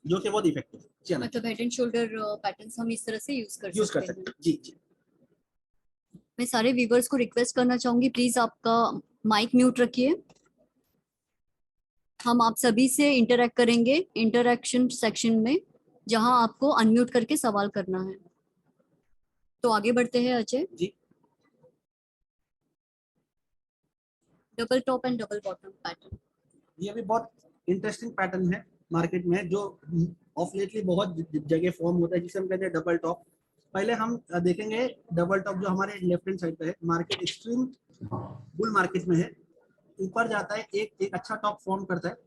जो कि बहुत इफेक्टिव है। मतलब हेड एंड शोल्डर पैटर्न्स हम इस तरह से यूज कर सकते हैं। जी जी। मैं सारे व्यूवर्स को रिक्वेस्ट करना चाहूंगी, प्लीज आपका माइक म्यूट रखिए। हम आप सभी से इंटरेक्ट करेंगे इंटरेक्शन सेक्शन में, जहां आपको अनम्यूट करके सवाल करना है। तो आगे बढ़ते हैं Ajay. Ji, double top and double bottom pattern, ये भी बहुत इंटरेस्टिंग पैटर्न है मार्केट में, जो ऑफ लेटली बहुत जगह फॉर्म होता है, जिसे हम कहते हैं डबल टॉप। पहले हम देखेंगे डबल टॉप जो हमारे लेफ्ट हैंड साइड पे है, मार्केट एक्सट्रीम बुल मार्केट में है, ऊपर जाता है एक अच्छा टॉप फॉर्म करता है,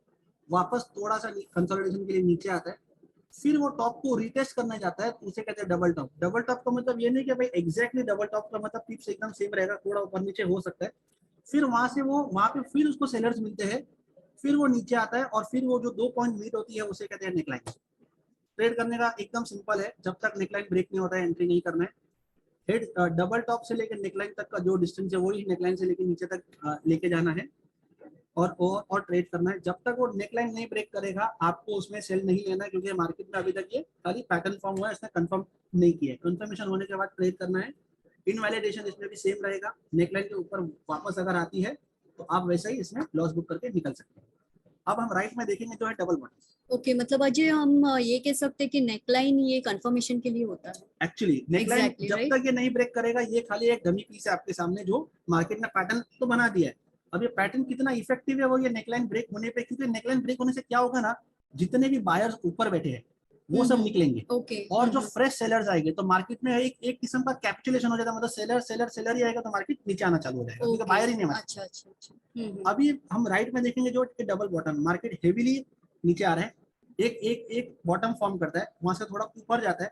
वापस थोड़ा सा कंसोलिडेशन के लिए नीचे आता है, फिर वो टॉप को रिटेस्ट करने जाता है, तो उसे कहते हैं डबल टॉप। डबल टॉप का मतलब ये नहीं कि भाई एग्जैक्टली डबल टॉप का मतलब पिप्स एकदम सेम रहेगा, थोड़ा ऊपर नीचे हो सकता है। फिर वहां से वो वहां पे फिर उसको सेलर्स मिलते हैं, फिर वो नीचे आता है और फिर वो जो दो पॉइंट मीट होती है उसे कहते हैं नेकलाइन। ट्रेड करने का एकदम सिंपल है, जब तक नेकलाइन ब्रेक नहीं होता है एंट्री नहीं करना है। हेड डबल टॉप से लेकर नेकलाइन तक का जो डिस्टेंस है वही नेकलाइन से लेकर नीचे तक लेके जाना है और ट्रेड करना है। जब तक वो नेकलाइन नहीं ब्रेक करेगा आपको उसमें सेल नहीं लेना है, क्योंकि मार्केट में अभी तक ये खाली पैटर्न फॉर्म हुआ है, इसने कंफर्म नहीं किया है। कंफर्मेशन होने के बाद ट्रेड करना है। इनवैलिडेशन इसमें भी सेम रहेगा, नेकलाइन के ऊपर वापस अगर आती है तो आप वैसे ही इसमें लॉस बुक करके निकल सकते हैं। अब हम राइट में देखेंगे जो है डबल बॉटम। ओके, मतलब अजय हम ये कह सकते हैं कि नेकलाइन ये कंफर्मेशन के लिए होता है। एक्चुअली नेकलाइन Exactly, जब right? तक ये नहीं ब्रेक करेगा, ये खाली एक डमी पीस है आपके सामने जो मार्केट ने पैटर्न तो बना दिया है। अब ये पैटर्न कितना इफेक्टिव है वो ये नेकलाइन ब्रेक होने पे, क्योंकि नेकलाइन ब्रेक होने से क्या होगा ना, जितने भी बायर्स ऊपर बैठे हैं वो सब निकलेंगे। ओके। और जो फ्रेश सेलर्स आएंगे तो मार्केट में एक किस्म का कैपिचुलेशन हो जाता है, मतलब सेलर सेलर सेलर ही आएगा तो मार्केट नीचे आना चालू हो जाएगा, क्योंकि बायर ही नहीं बचा। अच्छा अच्छा अच्छा। अभी हम राइट में देखेंगे जो डबल बॉटम, मार्केट हेवीली नीचे आ रहा है, एक एक एक बॉटम फॉर्म करता है, वहां से थोड़ा ऊपर जाता है,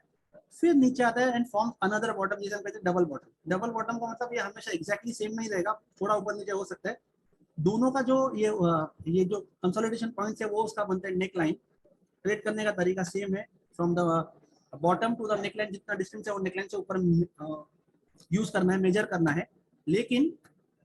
फिर नीचे आता है एंड फॉर्म अनदर बॉटम, जिसे हम कहते हैं डबल बॉटम। डबल बॉटम का मतलब ये हमेशा एग्जैक्टली सेम नहीं रहेगा, थोड़ा ऊपर नीचे हो सकता है। दोनों का जो ये जो कंसोलिडेशन पॉइंट्स है वो उसका बनता है नेक लाइन। ट्रेड करने का तरीका सेम है, from the bottom to the neckline, जितना डिस्टेंस है वो नेकलाइन से ऊपर यूज करना है, मेजर करना है। लेकिन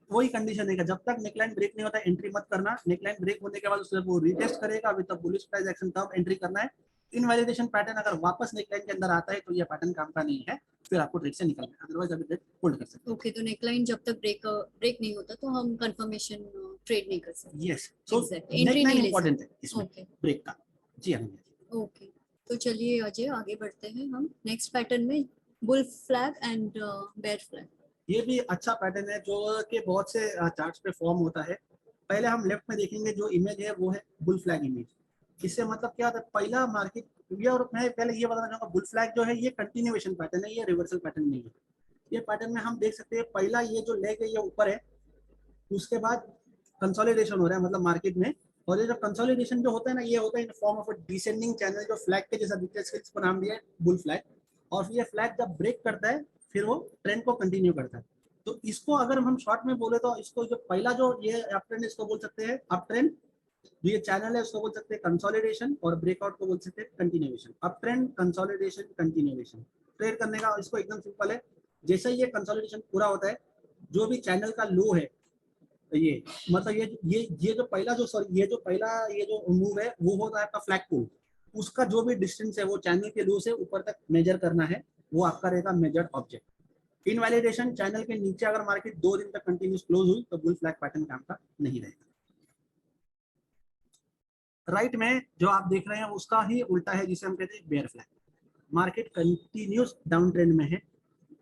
वही कंडीशन है कि जब तक नेकलाइन ब्रेक नहीं होता एंट्री मत करना। नेकलाइन ब्रेक होने के बाद उससे वो रीटेस्ट करेगा with the bullish price action, तब एंट्री करना है। इनवैलिडेशन पैटर्न अगर वापस नेकलाइन के अंदर आता है तो ये पैटर्न काम का नहीं है, फिर आपको ट्रेड से निकलना है, अदरवाइज अभी ट्रेड होल्ड कर सकते हैं। ओके, तो नेकलाइन जब तक ब्रेक नहीं होता तो हम कंफर्मेशन ट्रेड नहीं कर सकते। Yes, so exactly, entry neckline नहीं ले इंपॉर्टेंट है सकते। इसमें ओके ब्रेक का। जी हाँ। ओके, तो चलिए अजय आगे बढ़ते हैं हम नेक्स्ट पैटर्न में, bull flag and bear flag. ये भी अच्छा पैटर्न है जो कि बहुत से चार्ट्स पे फॉर्म होता है। पहले हम लेफ्ट में देखेंगे जो इमेज है वो है बुल फ्लैग इमेज। इससे मतलब क्या होता है, पहला मार्केट ये, और मैं पहले ये बताना चाहूंगा बुल फ्लैग जो है ये कंटिन्यूएशन पैटर्न है, ये रिवर्सल पैटर्न नहीं है। ये पैटर्न में हम देख सकते हैं पहला ये जो लेग है ये ऊपर है, उसके बाद कंसोलिडेशन हो रहा है मतलब मार्केट में। और ये जो कंसोलिडेशन जो होता है ना, ये होता है in form of a descending channel, जो फ्लैग के जैसा दिखता है, इसको नाम दिया है बुल फ्लैग। और फिर ये फ्लैग जब ब्रेक करता है फिर वो ट्रेंड को कंटिन्यू करता है। तो इसको अगर हम शॉर्ट में बोले तो इसको जो पहला जो ये अप ट्रेंड, इसको बोल सकते हैं अप ट्रेंड। जो ये चैनल है उसको बोल सकते हैं कंसोलिडेशन, और ब्रेकआउट को बोल सकते हैं continuation. Up trend, consolidation, continuation. Trade करने का इसको एकदम सिंपल है, जैसे ही ये कंसोलिडेशन पूरा होता है, जो भी चैनल का लो है, ये मतलब ये जो पहला जो सॉरी ये जो पहला ये जो मूव है वो होता है आपका फ्लैग पुल। उसका जो भी डिस्टेंस है वो चैनल के लो से ऊपर तक मेजर करना है, वो आपका रहेगा मेजर्ड ऑब्जेक्ट। इनवैलिडेशन, चैनल के नीचे अगर मार्केट 2 दिन तक कंटिन्यूस क्लोज हुई तो बुल फ्लैग पैटर्न काम का नहीं रहेगा। राइट में जो आप देख रहे हैं उसका ही उल्टा है, जिसे हम कहते हैं bear flag. Market continues down trend में है,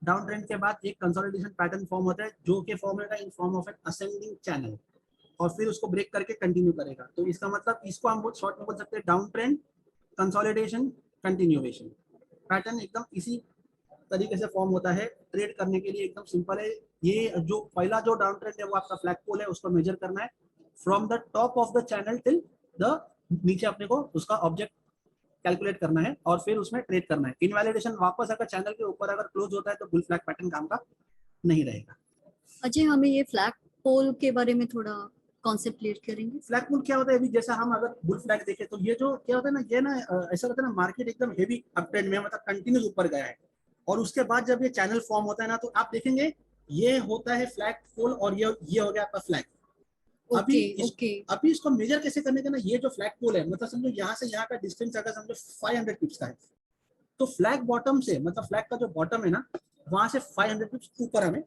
डाउन ट्रेंड के बाद एक कंसोलिडेशन पैटर्न फॉर्म होता है जो कि फॉर्म होगा in form of N ascending channel, और फिर उसको ब्रेक करके कंटिन्यू करेगा। तो इसका मतलब इसको हम बहुत शॉर्ट में बोल सकते हैं down trend, consolidation, continuation. Pattern एकदम इसी तरीके से फॉर्म होता है। ट्रेड करने के लिए एकदम सिंपल है। ये जो पहला जो डाउन ट्रेंड है वो आपका फ्लैग पोल है, उसको मेजर करना है from the top of the channel till the नीचे, अपने को उसका ऑब्जेक्ट कैलकुलेट करना है और फिर उसमें ट्रेड करना है। इनवैलिडेशन वापस अगर चैनल के ऊपर अगर क्लोज होता है तो बुल फ्लैग पैटर्न काम का नहीं रहेगा। अजय हमें ये फ्लैग पोल के बारे में थोड़ा कॉन्सेप्ट क्लियर करेंगे। फ्लैग पुल क्या होता है, अभी जैसा हम अगर बुल फ्लैग देखें तो ये जो क्या होता है ना, ये ना ऐसा होता है ना, मार्केट एकदम हेवी अप ट्रेंड में मतलब कंटिन्यूस ऊपर गया है, और उसके बाद जब ये चैनल फॉर्म होता है ना तो आप देखेंगे ये होता है फ्लैग पोल, और ये हो गया आपका फ्लैग। अभी ओके अभी इसको मेजर कैसे करने का ना, ये जो फ्लैग पोल है मतलब समझो यहाँ से यहाँ का डिस्टेंस अगर समझो 500 पिप्स का है, तो फ्लैग बॉटम से मतलब फ्लैग का जो बॉटम है ना वहां से 500 पिप्स ऊपर हमें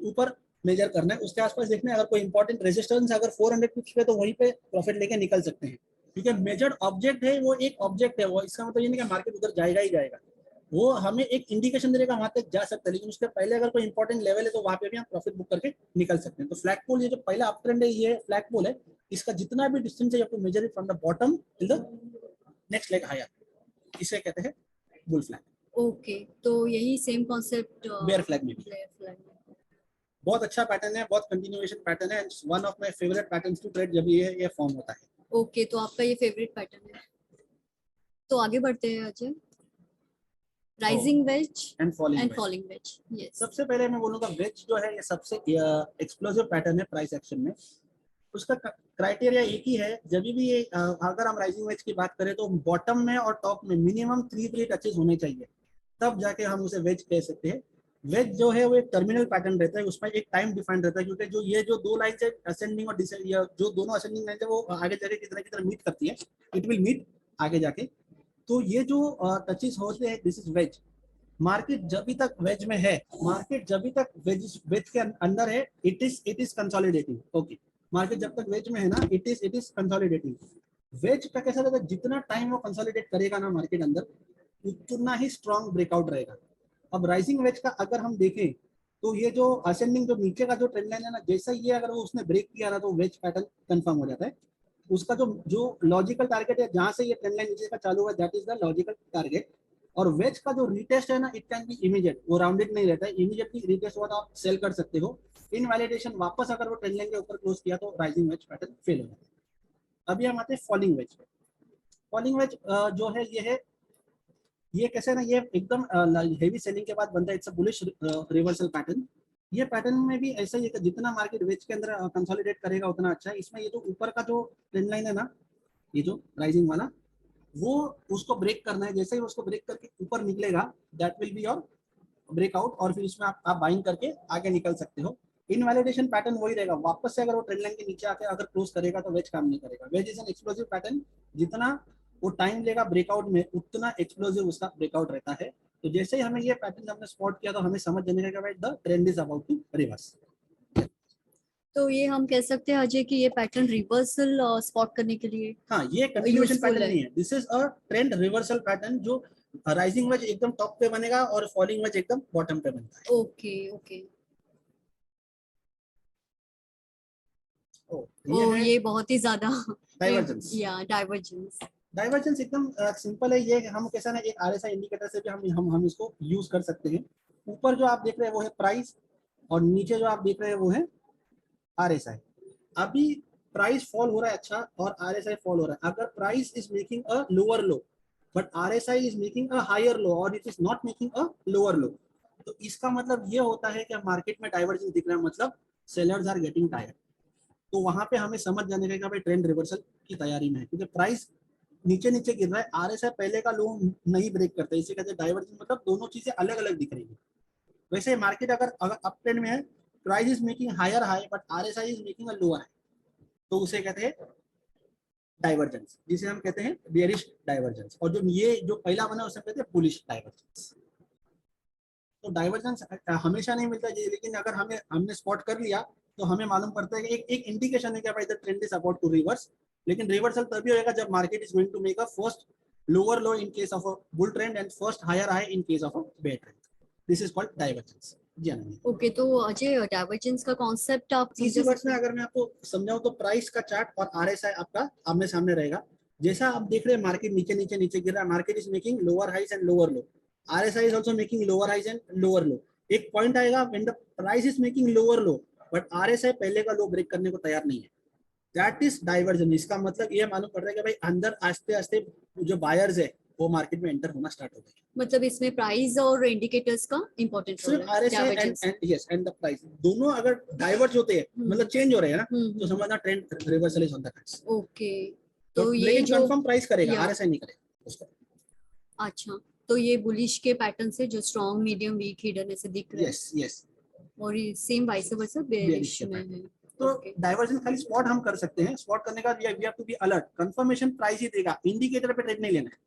ऊपर मेजर करना है। उसके आसपास देखना है अगर कोई इंपॉर्टेंट रेजिस्टेंस अगर 400 पिप्स पे, तो वहीं पे प्रॉफिट लेके निकल सकते हैं, क्योंकि मेजर्ड ऑब्जेक्ट है वो एक ऑब्जेक्ट है। वो इसका मतलब ये नहीं कि मार्केट उधर जाएगा ही जाएगा, वो हमें एक इंडिकेशन देगा वहां तक जा सकता है, लेकिन उसके पहले अगर कोई इंपॉर्टेंट लेवल है तो वहां पे भी हम प्रॉफिट बुक करके निकल सकते हैं। तो फ्लैग पोल ये जो पहला अप ट्रेंड है ये फ्लैग पोल है, इसका जितना भी डिस्टेंस है आपको measure it from the bottom till the next leg higher, इसे कहते हैं बुल फ्लैग। ओके, तो यही सेम कॉन्सेप्ट बेयर फ्लैग में भी बेयर फ्लैग में। बहुत अच्छा पैटर्न है, बहुत कंटिन्यूएशन पैटर्न है, one of my favourite patterns to trade जब ये फॉर्म होता है। ओके, तो आपका ये फेवरेट पैटर्न है। तो आगे बढ़ते हैं Ajay, rising veg and and falling falling veg. Yes, सबसे पहले मैं बोलूंगा वेज जो है ये सबसे एक्सप्लोसिव पैटर्न है प्राइस एक्शन में। उसका क्राइटेरिया एक ही है, जब भी ये अगर हम राइजिंग वेज की बात करें तो बॉटम में और टॉप में मिनिमम 3 प्री टचेस होने चाहिए, तब जाके हम उसे वेज कह सकते हैं। वेज जो है वो एक टर्मिनल पैटर्न रहता है, उसमें एक टाइम डिफाइंड रहता है, क्योंकि जो ये जो दो लाइन है असेंडिंग और डिसेंडिंग, जो दोनों असेंडिंग लाइन है वो आगे जाके कितना कितना मीट करती है, इट विल मीट आगे जाके। तो ये जो टचेस होते हैं दिस इज वेज। मार्केट जब तक वेज में है, मार्केट जब तक वेज के अंदर है, it is consolidating. Okay, market जब तक वेज में है ना, इट इज कंसोलिडेटिंग। वेज का कैसा रहता है, जितना टाइम वो कंसोलिडेट करेगा ना मार्केट अंदर, उतना ही स्ट्रॉन्ग ब्रेकआउट रहेगा। अब राइजिंग वेज का अगर हम देखें तो ये जो असेंडिंग, जो नीचे का जो ट्रेंड लाइन है ना, जैसा ये अगर वो उसने ब्रेक किया ना तो वेज पैटर्न कंफर्म हो जाता है। उसका जो जो लॉजिकल टारगेट है, जहां से ये ट्रेंड लाइन नीचे का चालू हुआ, that is the logical target. और वेज का जो रीटेस्ट है ना, इट कैन बी इमीडिएट, वो राउंडेड नहीं रहता है, इमीडिएटली रीटेस्ट हुआ तो आप सेल कर सकते हो। इन वैलिडेशन वापस अगर वो ट्रेंड लाइन के ऊपर क्लोज किया तो राइजिंग वेज पैटर्न फेल हो जाता है। अभी हम आते हैं फॉलिंग वेज पे। फॉलिंग वेज जो है ये कैसे ना, ये एकदम हेवी सेलिंग के बाद बनता है, it's a bullish reversal pattern. ये पैटर्न में भी ऐसा ही है कि जितना मार्केट वेज के अंदर कंसोलिडेट करेगा उतना अच्छा है। इसमें ये जो ऊपर का जो ट्रेंड लाइन है ना, ये जो राइजिंग वाला, वो उसको ब्रेक करना है। जैसे ही उसको ब्रेक करके ऊपर निकलेगा, that will be your breakout, और फिर इसमें आप बाइंग करके आगे निकल सकते हो। इनवैलिडेशन पैटर्न वही रहेगा, वापस से अगर वो ट्रेंड लाइन के नीचे आके अगर क्लोज करेगा तो वेज काम नहीं करेगा। Wedge is an explosive pattern, जितना वो टाइम लेगा ब्रेकआउट में उतना एक्सप्लोसिव उसका ब्रेकआउट रहता है। तो जैसे ही हमें ये पैटर्न हमने स्पॉट किया तो हमें समझ जाने का भाई the trend is about to reverse. तो ये हम कह सकते हैं अजय कि ये पैटर्न रिवर्सल स्पॉट करने के लिए हाँ, ये कंटिन्यूएशन यूजफुल पैटर्न है। नहीं है, this is a trend reversal pattern, जो राइजिंग वेज एकदम टॉप पे बनेगा और फॉलिंग वेज एकदम बॉटम पे बनता है। Okay okay. ओ, ओ है ये बहुत ही ज्यादा डाइवर्जेंस। या डाइवर्जेंस। डाइवर्जेंस एकदम सिंपल है। ये हम कैसा ना, एक आरएसआई इंडिकेटर से भी हम इसको यूज कर सकते हैं। ऊपर जो आप देख रहे हैं वो है प्राइस, और नीचे जो आप देख रहे हैं वो है आरएसआई। अभी प्राइस फॉल हो रहा है अच्छा, और आरएसआई फॉल हो रहा है। अगर price is making a lower low but RSI is making a higher low, और it is not making a lower low, तो इसका मतलब ये होता है कि मार्केट में डाइवर्जेंस दिख रहा है, मतलब सेलर्स आर गेटिंग टायर्ड। तो वहां पे हमें समझ जाने का भाई ट्रेंड रिवर्सल की तैयारी में है, क्योंकि प्राइस नीचे नीचे गिर रहा है, आरएसआई पहले का लो नहीं ब्रेक करता, इसे कहते हैं डाइवर्जेंस, मतलब दोनों चीजें अलग अलग दिख रही है। वैसे मार्केट अगर अप ट्रेंड में है, price is making higher high but RSI is making a lower high, तो उसे कहते हैं डाइवर्जेंस, जिसे हम कहते हैं बेयरिश डाइवर्जेंस। और जो ये जो पहला बना उसे कहते हैं बुलिश डाइवर्जेंस। तो डाइवर्जेंस हमेशा नहीं मिलता है, लेकिन अगर हमने स्पॉट कर लिया तो हमें मालूम पड़ता है कि एक इंडिकेशन है कि भाई the trend is about to reverse. लेकिन रिवर्सल तभी होगा जब market is going to make a first lower low in case of a bull trend and first higher high in case of a bear trend. This is called divergence. जी हाँ। ओके तो अजय डाइवर्जेंस का कॉन्सेप्ट आप इसी समझा वर्ड्स सकते में हैं? अगर मैं आपको समझाऊं तो प्राइस का चार्ट और आरएसआई आपका आमने सामने रहेगा। जैसा आप देख रहे हैं मार्केट नीचे नीचे नीचे गिर रहा है, market is making lower highs and lower low, RSI is also making lower highs and lower low. एक पॉइंट आएगा when the price is making lower low but RSI पहले का लो ब्रेक करने को तैयार नहीं है, दैट इज डाइवर्जन। इसका मतलब ये मालूम पड़ रहा है कि भाई अंदर आस्ते आस्ते जो बायर्स है वो मार्केट में एंटर होना स्टार्ट हो गए। मतलब इसमें प्राइस और इंडिकेटर्स का इंपॉर्टेंट रोल सिर्फ है RSI divergence. And yes and the price दोनों अगर डाइवर्ज होते हैं, मतलब चेंज हो रहे हैं ना, तो हम्म। समझना trend reversal is on the cards. Okay तो तो ये लेकिन जो कंफर्म प्राइस करेगा, या आरएसआई नहीं करेगा उसको। अच्छा तो ये बुलिश के पैटर्न से जो स्ट्रॉन्ग मीडियम वीक हिडन ऐसे दिख रहा है, यस यस, और ये same vice versa bearish bearish के में पैटर्न। है। तो ओके डाइवर्जन खाली स्पॉट हम कर सकते हैं, स्पॉट करने का we have to be alert. Confirmation price ही देगा, इंडिकेटर पे ट्रेड नहीं लेना है,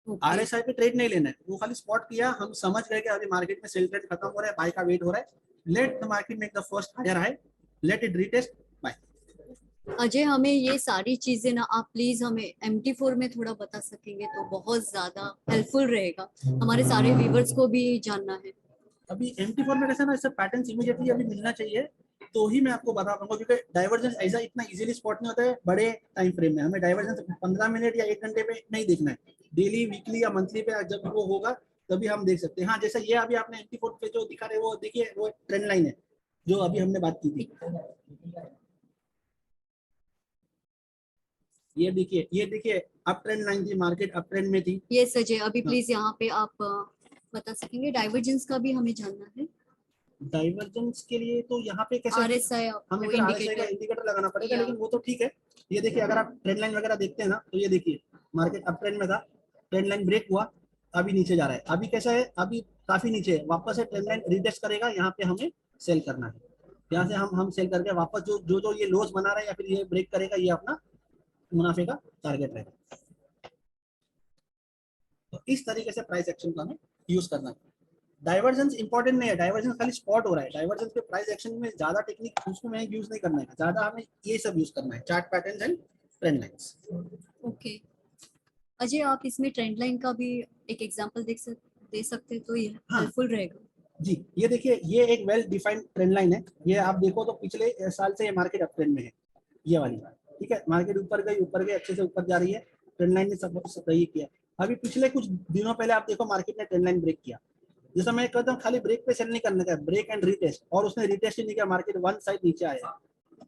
ओके आरएसआई पे ट्रेड नहीं लेना है। वो खाली स्पॉट किया, हम समझ गए कि अभी मार्केट में सेल ट्रेड खत्म हो रहा है, बाय का वेट हो रहा है, let the market make the first higher high, let it retest, buy. Ajay हमें ये सारी चीजें ना आप प्लीज हमें MT4 में थोड़ा बता सकेंगे तो बहुत ज्यादा हेल्पफुल रहेगा, हमारे सारे व्यूवर्स को भी जानना है। अभी MT4 में कैसा ना, इससे पैटर्न्स इमीडिएटली अभी मिलना चाहिए तो ही मैं आपको बता पाऊंगा, क्योंकि डाइवर्जेंस ऐसा इतना इजीली स्पॉट नहीं होता है बड़े टाइम फ्रेम में। हमें डाइवर्जेंस 15 मिनट या 1 घंटे पे नहीं देखना है, डेली वीकली या मंथली पे जब वो होगा तभी हम देख सकते हैं। हाँ, जैसा ये अभी आपने MT4 पे जो दिखा रहे वो देखिए, वो ट्रेंड लाइन है जो अभी हमने बात की थी। ये देखिए अप ट्रेंड लाइन थी, मार्केट अप ट्रेंड में थी। यस अजय अभी हाँ, प्लीज यहाँ पे आप बता सकेंगे डाइवर्जेंस का भी हमें जानना है। डाइवर्जेंस के लिए तो यहाँ पे कैसे RSI हमें आपको फिर आरएसआई का इंडिकेटर इंडिकेटर लगाना पड़ेगा, या लेकिन वो तो ठीक है। ये देखिए अगर आप ट्रेंड लाइन वगैरह देखते हैं ना, तो ये देखिए मार्केट अप ट्रेंड में था, ट्रेंड लाइन ब्रेक हुआ, अभी नीचे जा रहा है। अभी कैसा है, अभी काफी नीचे है, वापस से ट्रेंड लाइन रिटेस्ट करेगा, यहाँ पे हमें सेल करना है। यहाँ से हम सेल करके वापस जो जो जो ये लोस बना रहा है या फिर ये ब्रेक करेगा, ये अपना मुनाफे का टारगेट रहेगा। तो इस तरीके से प्राइस एक्शन का हमें यूज करना है। डाइवर्जेंस इंपॉर्टेंट नहीं है, डाइवर्जेंस खाली स्पॉट हो रहा है। डाइवर्जेंस पे प्राइस एक्शन में ज्यादा टेक्निक उसको में यूज नहीं करना है, ज्यादा हमें ये सब यूज करना है, chart patterns and trend lines. Okay Ajay, आप इसमें ट्रेंड लाइन का भी एक एग्जांपल दे सकते तो ये हाँ। हेल्पफुल रहेगा। जी, ये देखिए, ये एक वेल डिफाइंड ट्रेंड लाइन है। ये आप देखो तो पिछले साल से ये मार्केट अप ट्रेंड में है, ये वाली। ठीक है, मार्केट ऊपर गई, अच्छे से ऊपर जा रही है, ट्रेंड लाइन ने सब सही किया। अभी पिछले कुछ दिनों पहले आप देखो मार्केट ने ट्रेंड लाइन ब्रेक किया। जैसा मैं कहता हूँ, खाली ब्रेक पे सेल नहीं करने का, ब्रेक एंड रीटेस्ट, और उसने रीटेस्ट ही नहीं किया, मार्केट वन साइड नीचे आया।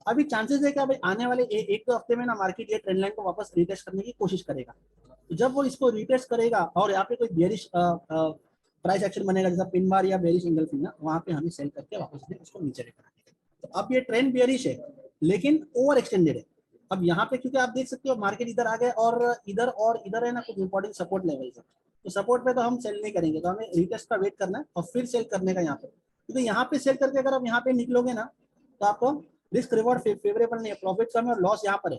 अभी चांसेस है कि अभी आने वाले एक दो हफ्ते में ना मार्केट ये ट्रेंड लाइन को वापस रीटेस्ट करने की कोशिश करेगा। तो जब वो इसको रीटेस्ट करेगा और यहाँ पे कोई बेरिश प्राइस एक्शन बनेगा, जैसा पिन बार या बेरिश एंगल्फिंग ना, वहां पे हमें सेल करके वापस उसको नीचे लेकर आएंगे। तो अब ये ट्रेंड बेरिश है लेकिन ओवर एक्सटेंडेड है। अब यहाँ पे क्योंकि आप देख सकते हो मार्केट इधर आ गया और इधर है ना कुछ इंपॉर्टेंट सपोर्ट लेवल है। तो सपोर्ट पे तो हम सेल नहीं करेंगे, तो हमें रिटेस्ट का वेट करना है और फिर सेल करने का यहाँ पे। क्योंकि यहाँ पे सेल करके अगर आप यहाँ पे निकलोगे ना, तो आपको रिस्क रिवॉर्ड फेवरेबल नहीं है, प्रॉफिट कम है और लॉस यहाँ पर है।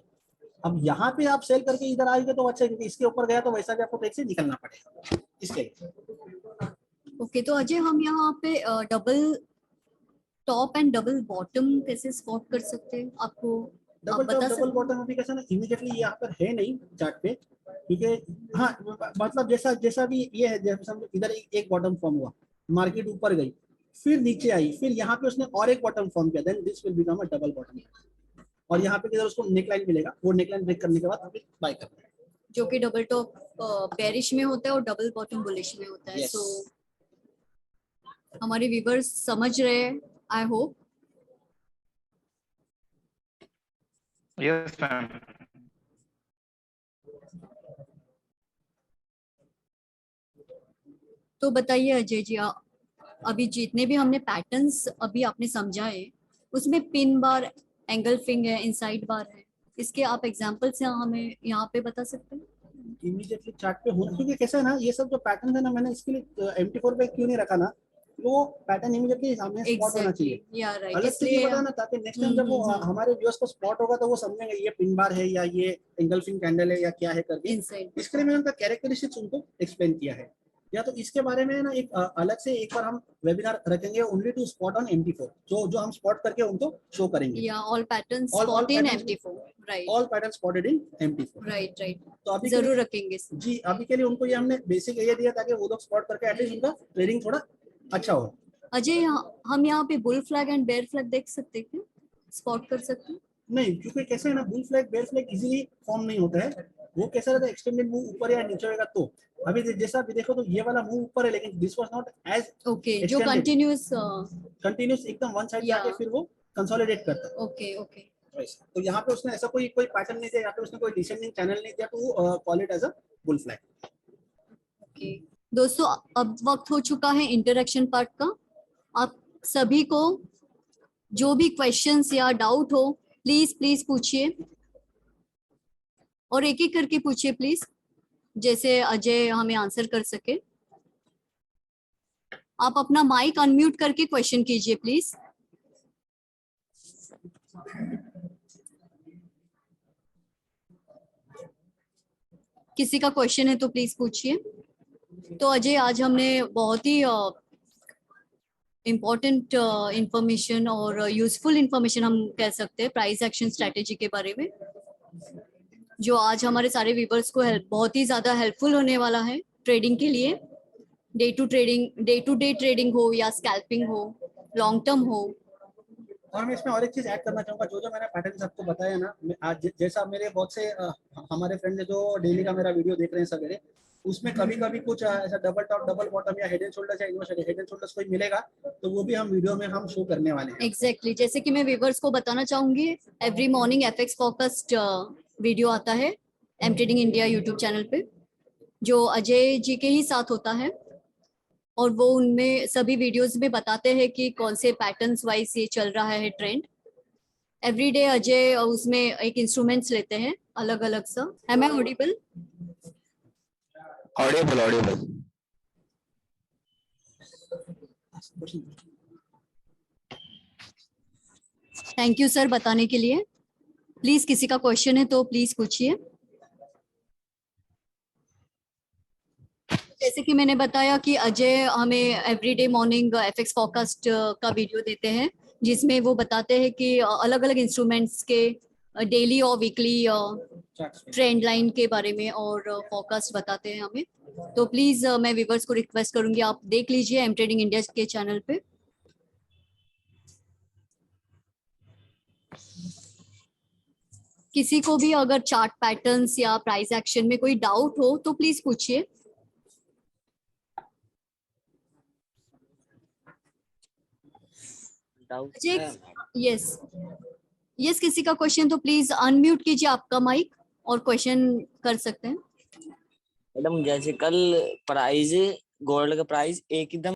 अब यहाँ पे आप सेल करके इधर आएंगे तो अच्छा है, क्योंकि इसके ऊपर गया तो वैसा भी आपको ट्रेड से निकलना पड़ेगा इसके लिए। ओके तो अजय, हम यहाँ पे double top and double bottom कैसे स्पॉट कर सकते हैं, आपको आप डबल टॉप बता डबल सकते बॉटम अभी कैसा ना इमीडिएटली यहाँ पर है नहीं चार्ट पे, क्योंकि हाँ मतलब जैसा जैसा भी ये है, जैसे समझो इधर एक बॉटम फॉर्म हुआ, मार्केट ऊपर गई, फिर नीचे आई, फिर यहाँ पे उसने और एक बॉटम फॉर्म किया, then this will become a double bottom. और यहाँ पे किधर उसको नेकलाइन मिलेगा, वो नेकलाइन ब्रेक करने के बाद हमें बाय करना है। जो कि डबल टॉप बेरिश में होता है और डबल बॉटम बुलिश में होता है। Yes. सो हमारे व्यूअर्स समझ रहे हैं, आई होप। Yes ma'am. तो बताइए अजय जी, अभी जितने भी हमने पैटर्न्स अभी आपने समझाए, उसमें पिन बार, एंगल्फिंग है, इनसाइड बार है, इसके आप एग्जांपल्स हमें यहाँ पे बता सकते हैं? इमीडिएटली चार्ट पे हो, क्योंकि कैसा है ना, ये सब जो पैटर्न है ना, मैंने इसके लिए MT4 पे क्यों नहीं रखा ना, वो पैटर्न इमीडिएटली सामने स्पॉट होना चाहिए। या राइट, अलग से क्यों इसलिए पता है ना, ताकि नेक्स्ट टाइम जब वो हमारे व्यूअर्स को स्पॉट होगा तो वो समझेंगे ये पिन बार है या ये एंगल्फिंग कैंडल है या क्या है करके। इनसाइड। इसके लिए मैंने उनका कैरेक्टरिस्टिक्स उनको एक्सप्लेन किया है। या तो इसके बारे में ना एक अलग से एक बार हम वेबिनार रखेंगे only to spot on MT4, जो हम स्पॉट करके उनको शो करेंगे। या all patterns All spot in patterns- MT4, right all pattern spotted in MT4। Right right, तो अभी के लिए- जरूर रखेंगे। जी, अभी के लिए उनको ये हमने बेसिक ये दिया ताकि वो लोग स्पॉट करके एटलीस्ट उनका ट्रेडिंग थोड़ा अच्छा हो। अजय, हम यहाँ पे bull flag and bear flag देख सकते हैं क्या, स्पॉट कर सकते हैं? नहीं, क्योंकि कैसे है ना, bull flag bear flag easily form नहीं होता है। वो कैसा रहता है, एक्सटेंडेड मूव ऊपर या नीचे होगा। तो अभी जैसा भी देखो तो ये वाला मूव ऊपर है, लेकिन this was not as okay, जो कंटिन्यूअस कंटिन्यूस एकदम वन साइड जाके फिर वो कंसोलिडेट करता है। Okay okay. तो यहाँ पे उसने ऐसा कोई पैटर्न नहीं दिया, यहाँ पे उसने कोई डिसेंडिंग चैनल नहीं दिया, तो call it as a bull flag. Okay दोस्तों, अब वक्त हो चुका है इंटरेक्शन पार्ट का। आप सभी को जो भी क्वेश्चंस या डाउट हो, प्लीज प्लीज पूछिए, और एक एक करके पूछिए प्लीज, जैसे अजय हमें आंसर कर सके। आप अपना माइक अनम्यूट करके क्वेश्चन कीजिए प्लीज। किसी का क्वेश्चन है तो प्लीज पूछिए। तो अजय, आज हमने बहुत ही इम्पोर्टेंट इंफॉर्मेशन और यूजफुल इंफॉर्मेशन हम कह सकते हैं प्राइस एक्शन स्ट्रेटेजी के बारे में, जो आज हमारे सारे व्यूअर्स को बहुत ही ज्यादा हेल्पफुल होने वाला है ट्रेडिंग के लिए। डे टू डे ट्रेडिंग हो या स्कैल्पिंग हो, लॉन्ग टर्म हो। और मैं इसमें और एक चीज ऐड करना चाहूंगा, जो मैंने पैटर्न आपको बताया ना, आज जैसा मेरे बहुत से हमारे फ्रेंड जो डेली का मेरा वीडियो देख रहे हैं सवेरे, उसमें कभी कभी कुछ ऐसा डबल टॉप डबल बॉटम या हेड एंड शोल्डर्स या हेड एंड शोल्डर्स कोई मिलेगा, तो वो भी हम वीडियो में हम शो करने वाले हैं। एग्जैक्टली, जैसे कि मैं व्यूअर्स को बताना चाहूंगी, every morning FX focused video आता है M trading India YouTube channel पे, जो अजय जी के ही साथ होता है, और वो उनमें सभी वीडियोस में बताते हैं कि कौन से पैटर्न्स वाइज ये चल रहा है ट्रेंड। एवरीडे अजय उसमें एक इंस्ट्रूमेंट्स लेते हैं अलग अलग सा। Am I audible? Audible audible. Thank you sir बताने के लिए। प्लीज किसी का क्वेश्चन है तो प्लीज पूछिए। जैसे कि मैंने बताया कि अजय हमें एवरीडे मॉर्निंग एफएक्स फोरकास्ट का वीडियो देते हैं, जिसमें वो बताते हैं कि अलग अलग इंस्ट्रूमेंट्स के डेली और वीकली ट्रेंड लाइन के बारे में और फोरकास्ट बताते हैं हमें। तो प्लीज मैं व्यूवर्स को रिक्वेस्ट करूंगी, आप देख लीजिए एम ट्रेडिंग इंडिया के चैनल पे। किसी को भी अगर चार्ट पैटर्न्स या प्राइस एक्शन में कोई डाउट हो तो प्लीज पूछिए। डाउट अजय, है। यस यस, किसी का क्वेश्चन तो प्लीज अनम्यूट कीजिए आपका माइक और क्वेश्चन कर सकते हैं। मैडम जैसे कल प्राइस, गोल्ड का प्राइस एकदम।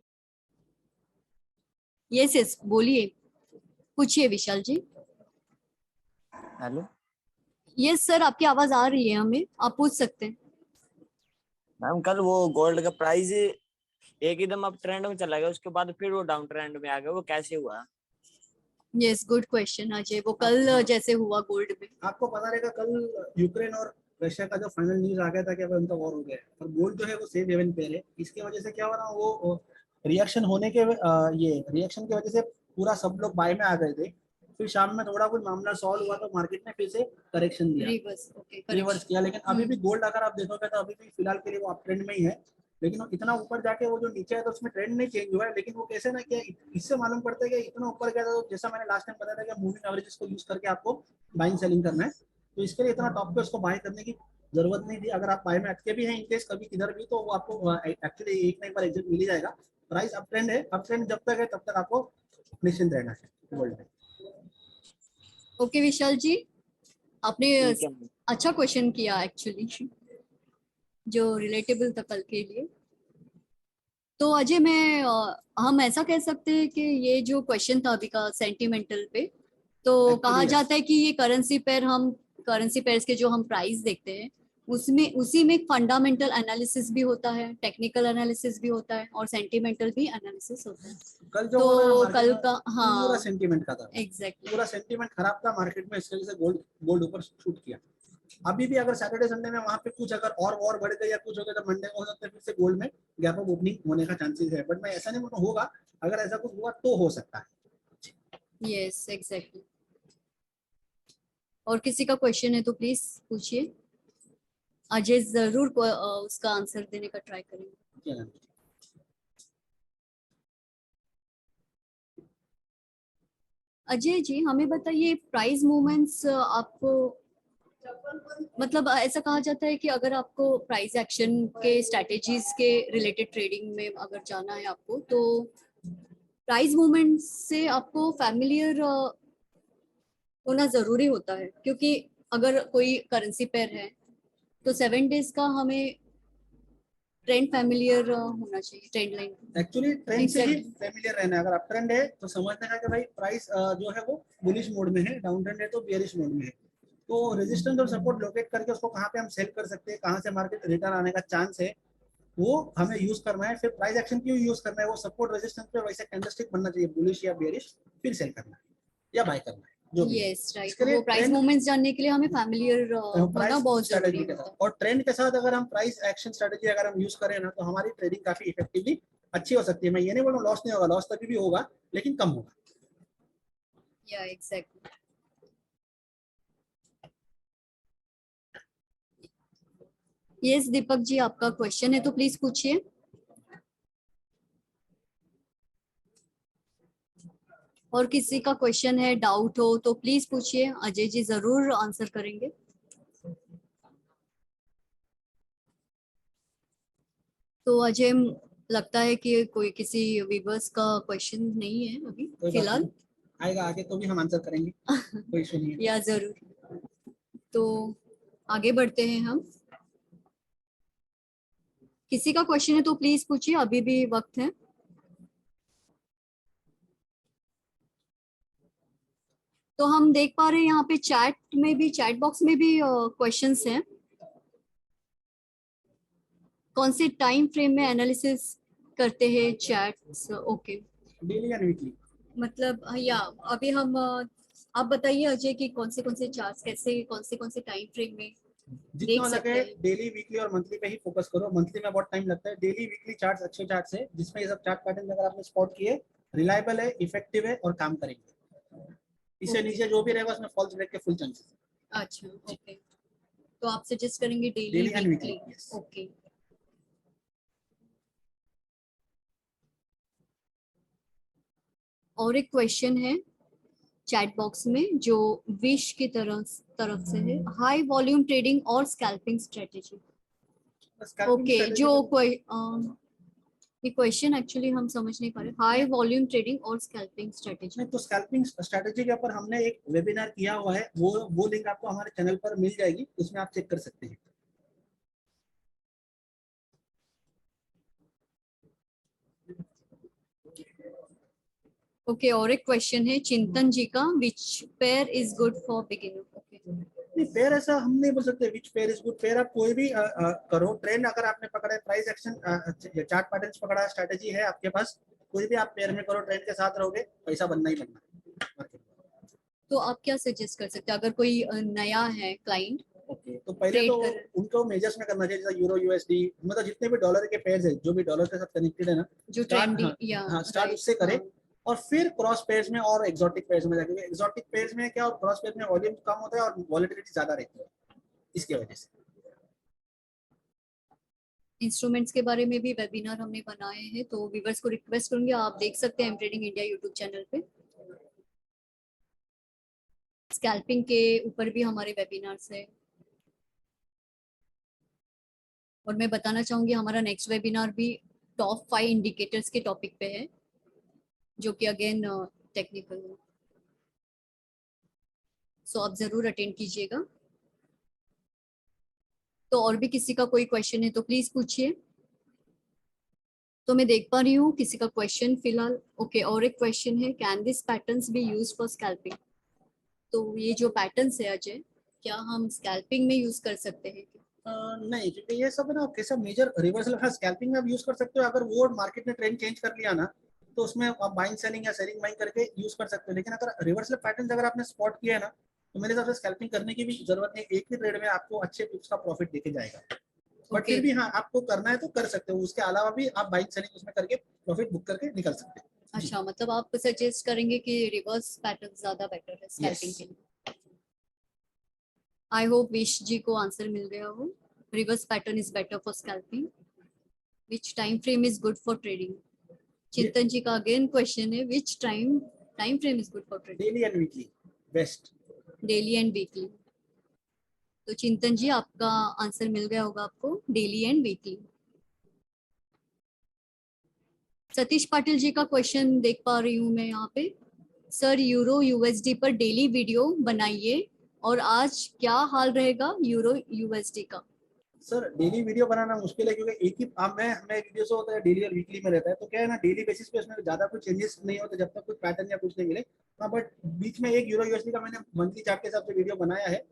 यस यस, बोलिए, पूछिए विशाल जी। हेलो यस सर, आपकी आवाज आ रही है हमें, आप पूछ सकते हैं। मैम, कल वो गोल्ड का प्राइस एकदम अब ट्रेंड में चला गया, उसके बाद फिर वो डाउन ट्रेंड में आ गया, वो कैसे हुआ? Yes, good question Ajay. वो कल जैसे हुआ गोल्ड में। आपको पता रहेगा कल यूक्रेन और रशिया का जो फाइनल न्यूज आ गया था कि अब उनका वॉर हो गया है, और गोल्ड जो है वो सेफ हेवन पे है। इसकी वजह से क्या हुआ ना, वो रिएक्शन होने के ये रिएक्शन की वजह से पूरा सब लोग बाय में आ गए थे। फिर शाम में थोड़ा कुछ मामला सॉल्व हुआ तो मार्केट ने फिर से करेक्शन दिया, रिवर्स, ओके, रिवर्स किया। लेकिन अभी भी गोल्ड अगर आप देखोगे तो अभी भी फिलहाल के लिए वो अप ट्रेंड में ही है। लेकिन वो इतना ऊपर जाके वो जो नीचे है तो उसमें ट्रेंड नहीं चेंज हुआ है। लेकिन वो कैसे ना क्या, इससे मालूम पड़ता है कि इतना ऊपर गया था, तो जैसा मैंने लास्ट टाइम बताया था कि मूविंग एवरेजेस को यूज करके आपको बाइंग सेलिंग करना है। तो इसके लिए इतना टॉप पे उसको बाय करने की जरूरत नहीं थी। अगर आप बाय में अटके भी हैं इनकेस कभी किधर भी, तो वो आपको एक्चुअली एक ना एक बार एग्जिट मिल ही जाएगा। प्राइस अप ट्रेंड है, अप ट्रेंड जब तक है तब तक आपको निश्चिंत रहना है गोल्ड में। ओके विशाल जी, आपने ठीक है। अच्छा क्वेश्चन किया एक्चुअली, जो रिलेटेबल था कल के लिए। तो अजय, हम ऐसा कह सकते हैं कि ये जो क्वेश्चन था अभी का सेंटिमेंटल पे, तो कहा Actually, yes. जाता है कि ये करेंसी पेयर्स के जो हम प्राइस देखते हैं उसमें उसी में फंडामेंटल एनालिसिस भी होता है, टेक्निकल एनालिसिस भी होता है और सेंटिमेंटल भी एनालिसिस होता है। कल जो तो हुआ ना मार्केट कल में, का, पूरा हाँ सेंटीमेंट का था, एग्जैक्टली। पूरा सेंटीमेंट खराब था मार्केट में, इसकी वजह से गोल्ड गोल्ड ऊपर शूट किया। अभी भी अगर सैटरडे संडे में वहां पे कुछ अगर और बढ़ गए या कुछ हो गया तो मंडे को हो सकता है फिर से गोल्ड में गैप अप ओपनिंग होने का चांसेस है। बट मैं ऐसा नहीं बोलूँ होगा, अगर ऐसा कुछ हुआ तो हो सकता है। Yes exactly. और किसी का क्वेश्चन है तो प्लीज पूछिए, अजय जरूर उसका आंसर देने का ट्राई करेंगे। अजय जी, हमें बताइए प्राइस मूवमेंट्स आपको, मतलब ऐसा कहा जाता है कि अगर आपको प्राइस एक्शन के स्ट्रेटेजीज के रिलेटेड ट्रेडिंग में अगर जाना है आपको, तो प्राइस मूवमेंट से आपको फैमिलियर होना जरूरी होता है, क्योंकि अगर कोई करेंसी पेयर है तो 7 डेज का हमें ट्रेंड फैमिलियर होना चाहिए, ट्रेंड लाइन। एक्चुअली ट्रेंड से ही Exactly. फेमिलियर रहना है। अगर अप ट्रेंड है तो समझना है कि भाई प्राइस जो है वो बुलिश मोड में है, डाउन ट्रेंड है तो बियरिश मोड में है। तो रेजिस्टेंस और सपोर्ट लोकेट करके उसको कहाँ पे हम सेल कर सकते हैं, कहाँ से मार्केट रिटर्न आने का चांस है, वो हमें यूज करना है। फिर प्राइस एक्शन क्यों यूज करना है, वो सपोर्ट रेजिस्टेंस पे वैसे कैंडलस्टिक बनना चाहिए, बुलिश या बेयरिश, फिर सेल करना है या बाय करना है, जो भी है। यस राइट, इसके लिए वो प्राइस ट्रेंड मूवमेंट्स जानने के लिए हमें फैमिलियर होना प्राइस बहुत स्ट्रेटेजी जरूरी के होता साथ है। और ट्रेंड के साथ अगर हम प्राइस एक्शन स्ट्रेटेजी अगर हम यूज करें ना, तो हमारी ट्रेडिंग काफी इफेक्टिवली अच्छी हो सकती है। मैं ये नहीं बोल रहा लॉस नहीं होगा, लॉस तभी भी होगा लेकिन कम होगा। या एग्जैक्टली। यस दीपक जी, आपका क्वेश्चन है तो प्लीज पूछिए। और किसी का क्वेश्चन है, डाउट हो तो प्लीज पूछिए, अजय जी जरूर आंसर करेंगे। तो अजय, लगता है कि कोई किसी व्यूवर्स का क्वेश्चन नहीं है अभी कोई बात फिलहाल। नहीं, आएगा आगे तो भी हम आंसर करेंगे, कोई इशू नहीं है। या जरूर, तो आगे बढ़ते हैं हम। किसी का क्वेश्चन है तो प्लीज पूछिए, अभी भी वक्त है। तो हम देख पा रहे हैं यहाँ पे चैट बॉक्स में भी क्वेश्चंस हैं। कौन से टाइम फ्रेम में एनालिसिस करते हैं chats? Okay, daily and weekly. मतलब या अभी हम आप बताइए अजय कि कौन से चार्ट्स कैसे कौन से टाइम फ्रेम में जितना देख हो सकते सके हैं। डेली, वीकली और मंथली पे ही फोकस करो। मंथली में बहुत टाइम लगता है, डेली वीकली चार्ट्स अच्छे चार्ट्स है जिसमें ये सब चार्ट पैटर्न अगर आपने स्पॉट किए, रिलायबल है, इफेक्टिव है और काम करेंगे। इससे नीचे जो भी रहेगा उसमें फॉल्स ब्रेक के फुल चांसेस। अच्छा, ओके। तो आप सजेस्ट करेंगे daily daily and weekly, weekly? Yes. Okay. और एक क्वेश्चन है चैट बॉक्स में जो विश की तरफ से है, हाई वॉल्यूम ट्रेडिंग और scalping strategy. Scalping okay, strategy जो ये क्वेश्चन एक्चुअली हम समझ नहीं पा रहे, हाई वॉल्यूम ट्रेडिंग और स्कैल्पिंग स्ट्रेटेजी। नहीं, तो स्कैल्पिंग स्ट्रेटेजी के ऊपर हमने एक वेबिनार किया हुआ है, वो लिंक आपको हमारे चैनल पर मिल जाएगी, उसमें आप चेक कर सकते हैं। ओके, और एक क्वेश्चन है चिंतन जी का, which pair is good for beginner? Okay, नहीं, पेयर ऐसा हम नहीं बोल सकते which pair is good. Pair आप कोई भी करो, ट्रेंड अगर आपने पकड़ा है, प्राइस एक्शन चार्ट पैटर्न्स पकड़ा है, स्ट्रेटेजी है आपके पास, कोई भी आप पेयर में करो, ट्रेंड के साथ रहोगे, पैसा बनना ही बनना मार्केट में। तो आप क्या सजेस्ट कर सकते हैं अगर कोई नया है क्लाइंट ओके, तो पहले ट्रेड तो कर रहा है, उनको मेजर्स में करना चाहिए, जैसे यूरो यूएसडी, मतलब जितने भी डॉलर के पेयर्स है, जो भी डॉलर के साथ कनेक्टेड है ना, जो स्टार्ट, ट्रेंडी हाँ या हाँ, स्टार्ट उससे करें। और फिर क्रॉस पेयर्स में और एक्सोटिक पेयर्स में जाके, एक्सोटिक पेयर्स में क्या, और क्रॉस पेयर्स में वॉल्यूम कम होता है और वॉलेटिलिटी ज्यादा रहती है, इसकी वजह से। इंस्ट्रूमेंट्स के बारे में भी वेबिनार हमने बनाए हैं, तो व्यूअर्स को रिक्वेस्ट करूंगी आप देख सकते हैं M trading India YouTube channel पे। स्कैल्पिंग के ऊपर भी हमारे वेबिनार्स है। और मैं बताना चाहूंगी हमारा नेक्स्ट वेबिनार भी टॉप 5 इंडिकेटर्स के टॉपिक पे है, जो कि अगेन टेक्निकल है, सो आप जरूर अटेंड कीजिएगा। तो और भी किसी का कोई क्वेश्चन है तो प्लीज पूछिए। तो मैं देख पा रही हूँ किसी का क्वेश्चन फिलहाल। ओके, और एक क्वेश्चन है, can this patterns be used for scalping? तो ये जो पैटर्न्स है अजय, क्या हम स्कैल्पिंग में यूज कर सकते हैं? नहीं, क्योंकि ये सब ना कैसा मेजर रिवर्सल, हाँ स्कैल्पिंग में आप यूज कर सकते हो, अगर वो मार्केट ने ट्रेंड चेंज कर लिया ना, तो उसमें आप बाइंग सेलिंग या सेलिंग बाइंग करके यूज कर सकते हो। लेकिन अगर रिवर्सल पैटर्न अगर आपने स्पॉट किया है ना, तो मेरे हिसाब से स्कैल्पिंग करने की भी जरूरत नहीं, एक ही ट्रेड में आपको अच्छे उसका प्रॉफिट देके जाएगा। बट ओके, फिर भी हाँ, आपको करना है तो कर सकते हो, उसके अलावा भी आप बाइंग सेलिंग उसमें करके प्रॉफिट बुक करके निकल सकते हो। जी, अच्छा, मतलब आप सजेस्ट करेंगे कि रिवर्स पैटर्न ज्यादा बेटर है यस। स्कैल्पिंग के लिए। आई होप विश जी को आंसर मिल गया हो। Reverse pattern is better for scalping. Which time frame is good for trading? ये चिंतन जी का अगेन क्वेश्चन है, which time frame is good for trading? Daily and weekly best. Daily and weekly. तो चिंतन जी आपका आंसर मिल गया होगा आपको, daily and weekly. Satish Patil ji का क्वेश्चन देख पा रही हूँ मैं यहाँ पे, सर यूरो यूएसडी पर डेली वीडियो बनाइए और आज क्या हाल रहेगा यूरो यूएसडी का? सर डेली वीडियो बनाना मुश्किल है, क्योंकि एक ही आप मैं हमें वीडियो से होता है डेली और वीकली में रहता है, तो क्या है ना, डेली बेसिस पे उसमें ज्यादा कुछ चेंजेस नहीं होते जब तक कुछ पैटर्न या कुछ नहीं मिले। हाँ, बट बीच में एक यूरो यूएसडी का मैंने मंथली चार्ट के हिसाब से वीडियो बनाया है।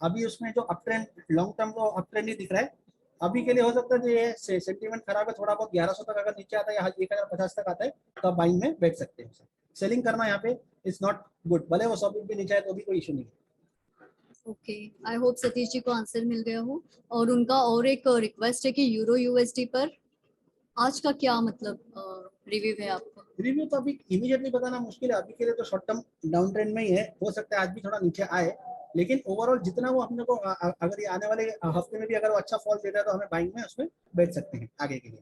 अभी उसमें जो अप ट्रेंड, लॉन्ग टर्म को अप ट्रेंड ही दिख रहा है। अभी के लिए हो सकता है जो ये सेंटीमेंट खराब है, थोड़ा बहुत 1100 तक अगर नीचे आता है या 1050 तक आता है, तो आप बाइंग में बैठ सकते हैं। सेलिंग करना यहाँ पे इज नॉट गुड, भले वो 100 भी नीचे आए तो भी कोई इशू नहीं है। Okay, I hope Satish ji को आंसर मिल गया हो। और उनका और एक रिक्वेस्ट है कि यूरो यूएसडी पर आज का क्या मतलब रिव्यू है आपका? रिव्यू तो अभी इमीडिएटली बताना मुश्किल है, अभी के लिए तो शॉर्ट टर्म डाउन ट्रेंड में ही है, हो सकता है आज भी थोड़ा नीचे आए। लेकिन ओवरऑल जितना वो अपने को अगर ये आने वाले हफ्ते में भी अगर वो अच्छा फॉल देता है तो हमें बाइंग में उसमें बैठ सकते हैं आगे के लिए।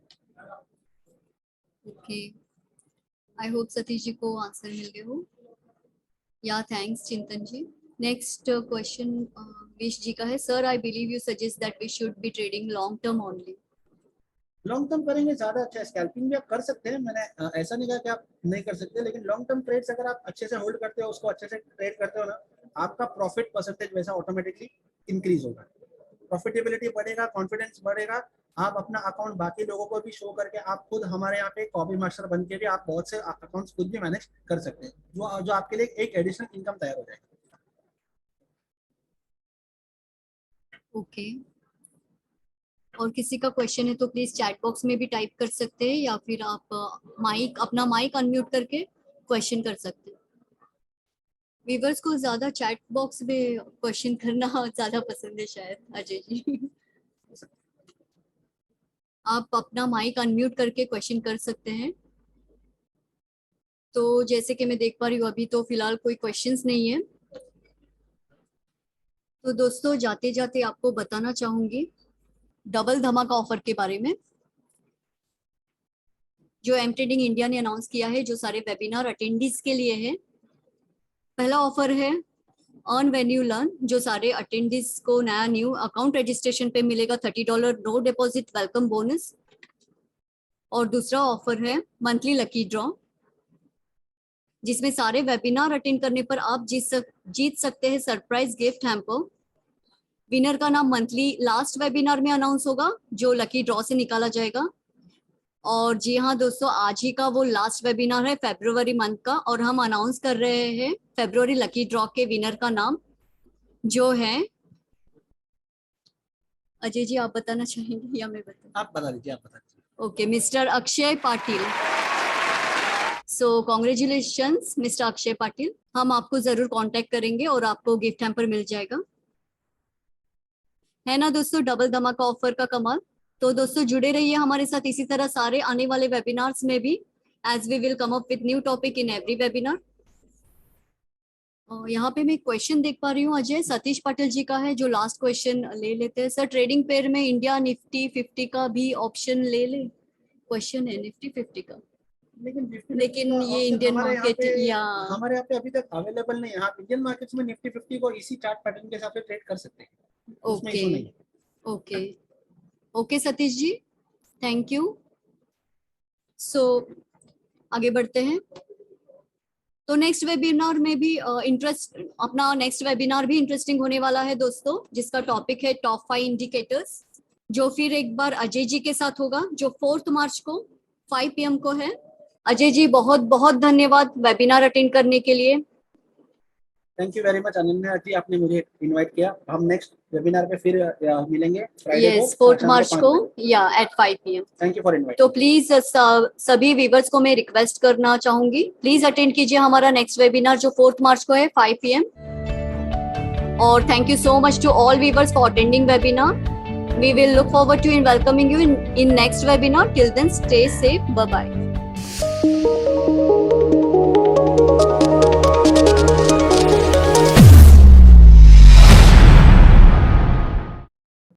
Okay, I hope Satish ji को आंसर मिल गया हो। या thanks Chintan ji. Next question Vish ji का है, sir I believe you suggest that we should be trading long term only. Long term करेंगे ज्यादा अच्छा है, स्कैल्पिंग भी आप कर सकते हैं, मैंने ऐसा नहीं कहा कि आप नहीं कर सकते, लेकिन लॉन्ग टर्म ट्रेड्स अगर आप अच्छे से होल्ड करते हो, उसको अच्छे से ट्रेड करते हो ना, आपका प्रॉफिट परसेंटेज वैसा ऑटोमेटिकली इंक्रीज होगा, प्रॉफिटेबिलिटी बढ़ेगा, कॉन्फिडेंस बढ़ेगा। आप अपना अकाउंट बाकी लोगों को भी शो करके, आप खुद हमारे यहाँ पे कॉपी मास्टर बन के भी आप बहुत से अकाउंट्स खुद भी मैनेज कर सकते हैं, जो आपके लिए एक एडिशनल इनकम तैयार हो जाएगा। ओके, और किसी का क्वेश्चन है तो प्लीज चैट बॉक्स में भी टाइप कर सकते हैं, या फिर आप अपना माइक अनम्यूट करके क्वेश्चन कर सकते हैं। व्यूवर्स को ज्यादा चैट बॉक्स में क्वेश्चन करना ज्यादा पसंद है शायद अजय जी। आप अपना माइक अनम्यूट करके क्वेश्चन कर सकते हैं। तो जैसे कि मैं देख पा रही हूँ अभी तो फिलहाल कोई क्वेश्चंस नहीं है। तो दोस्तों जाते जाते आपको बताना चाहूंगी डबल धमाका ऑफर के बारे में जो एम ट्रेडिंग इंडिया ने अनाउंस किया है, जो सारे वेबिनार अटेंडीज के लिए है। पहला ऑफर है अर्न व्हेन यू लर्न, जो सारे अटेंडीज को नया न्यू अकाउंट रजिस्ट्रेशन पे मिलेगा $30 नो डिपॉजिट वेलकम बोनस। और दूसरा ऑफर है मंथली लकी ड्रॉ, जिसमें सारे वेबिनार अटेंड करने पर आप जीत सकते हैं सरप्राइज गिफ्ट हैम्पर। विनर का नाम मंथली लास्ट वेबिनार में अनाउंस होगा जो लकी ड्रॉ से निकाला जाएगा। और जी हाँ दोस्तों, आज ही का वो लास्ट वेबिनार है फरवरी मंथ का, और हम अनाउंस कर रहे हैं फरवरी लकी ड्रॉ के विनर का नाम, जो है अजय जी आप बताना चाहेंगे या मैं बताऊं? आप बता दीजिए, आप बता दीजिए। Okay, mister Akshay Patil. सो कॉन्ग्रेचुलेशंस मिस्टर अक्षय पाटिल, हम आपको जरूर कांटेक्ट करेंगे और आपको गिफ्ट हैम्पर मिल जाएगा। है ना दोस्तों डबल धमाका ऑफर का कमाल। तो दोस्तों जुड़े रहिए हमारे साथ इसी तरह सारे आने वाले वेबिनार्स में भी, as we will come up with new topic in every webinar. यहाँ पे मैं क्वेश्चन देख पा रही हूँ अजय, सतीश पाटिल जी का है, जो लास्ट क्वेश्चन ले लेते हैं। सर ट्रेडिंग पेयर में इंडिया निफ्टी 50 का भी ऑप्शन ले ले, क्वेश्चन है निफ्टी 50 का, लेकिन ये इंडियन मार्केट या हमारे यहाँ पे अभी तक अवेलेबल नहीं है। आप इंडियन मार्केट्स में निफ्टी 50 को इसी चार्ट पैटर्न के हिसाब से ट्रेड कर सकते हैं। उसमें ओके issue नहीं है। Okay okay Satish ji, thank you. So आगे बढ़ते हैं। तो नेक्स्ट वेबिनार में भी अपना नेक्स्ट वेबिनार भी इंटरेस्टिंग होने वाला है दोस्तों, जिसका टॉपिक है टॉप 5 इंडिकेटर्स, जो फिर एक बार अजय जी के साथ होगा, जो 4 मार्च को 5 PM को है। अजय जी बहुत बहुत धन्यवाद वेबिनार अटेंड करने के लिए। Thank you very much Ananya ji, आपने मुझे इनवाइट किया। हम नेक्स्ट वेबिनार पे फिर मिलेंगे फ्राइडे को, यस 4 शाम मार्च 5 को बजे। या at 5 PM। Thank you for invite. तो प्लीज सभी व्यूवर्स को मैं रिक्वेस्ट करना चाहूंगी, प्लीज अटेंड कीजिए हमारा नेक्स्ट वेबिनार जो 4 मार्च को है 5 PM। और thank you so much to all viewers for attending webinar. We will look forward to in welcoming you in next webinar. Till then, stay safe. Bye bye.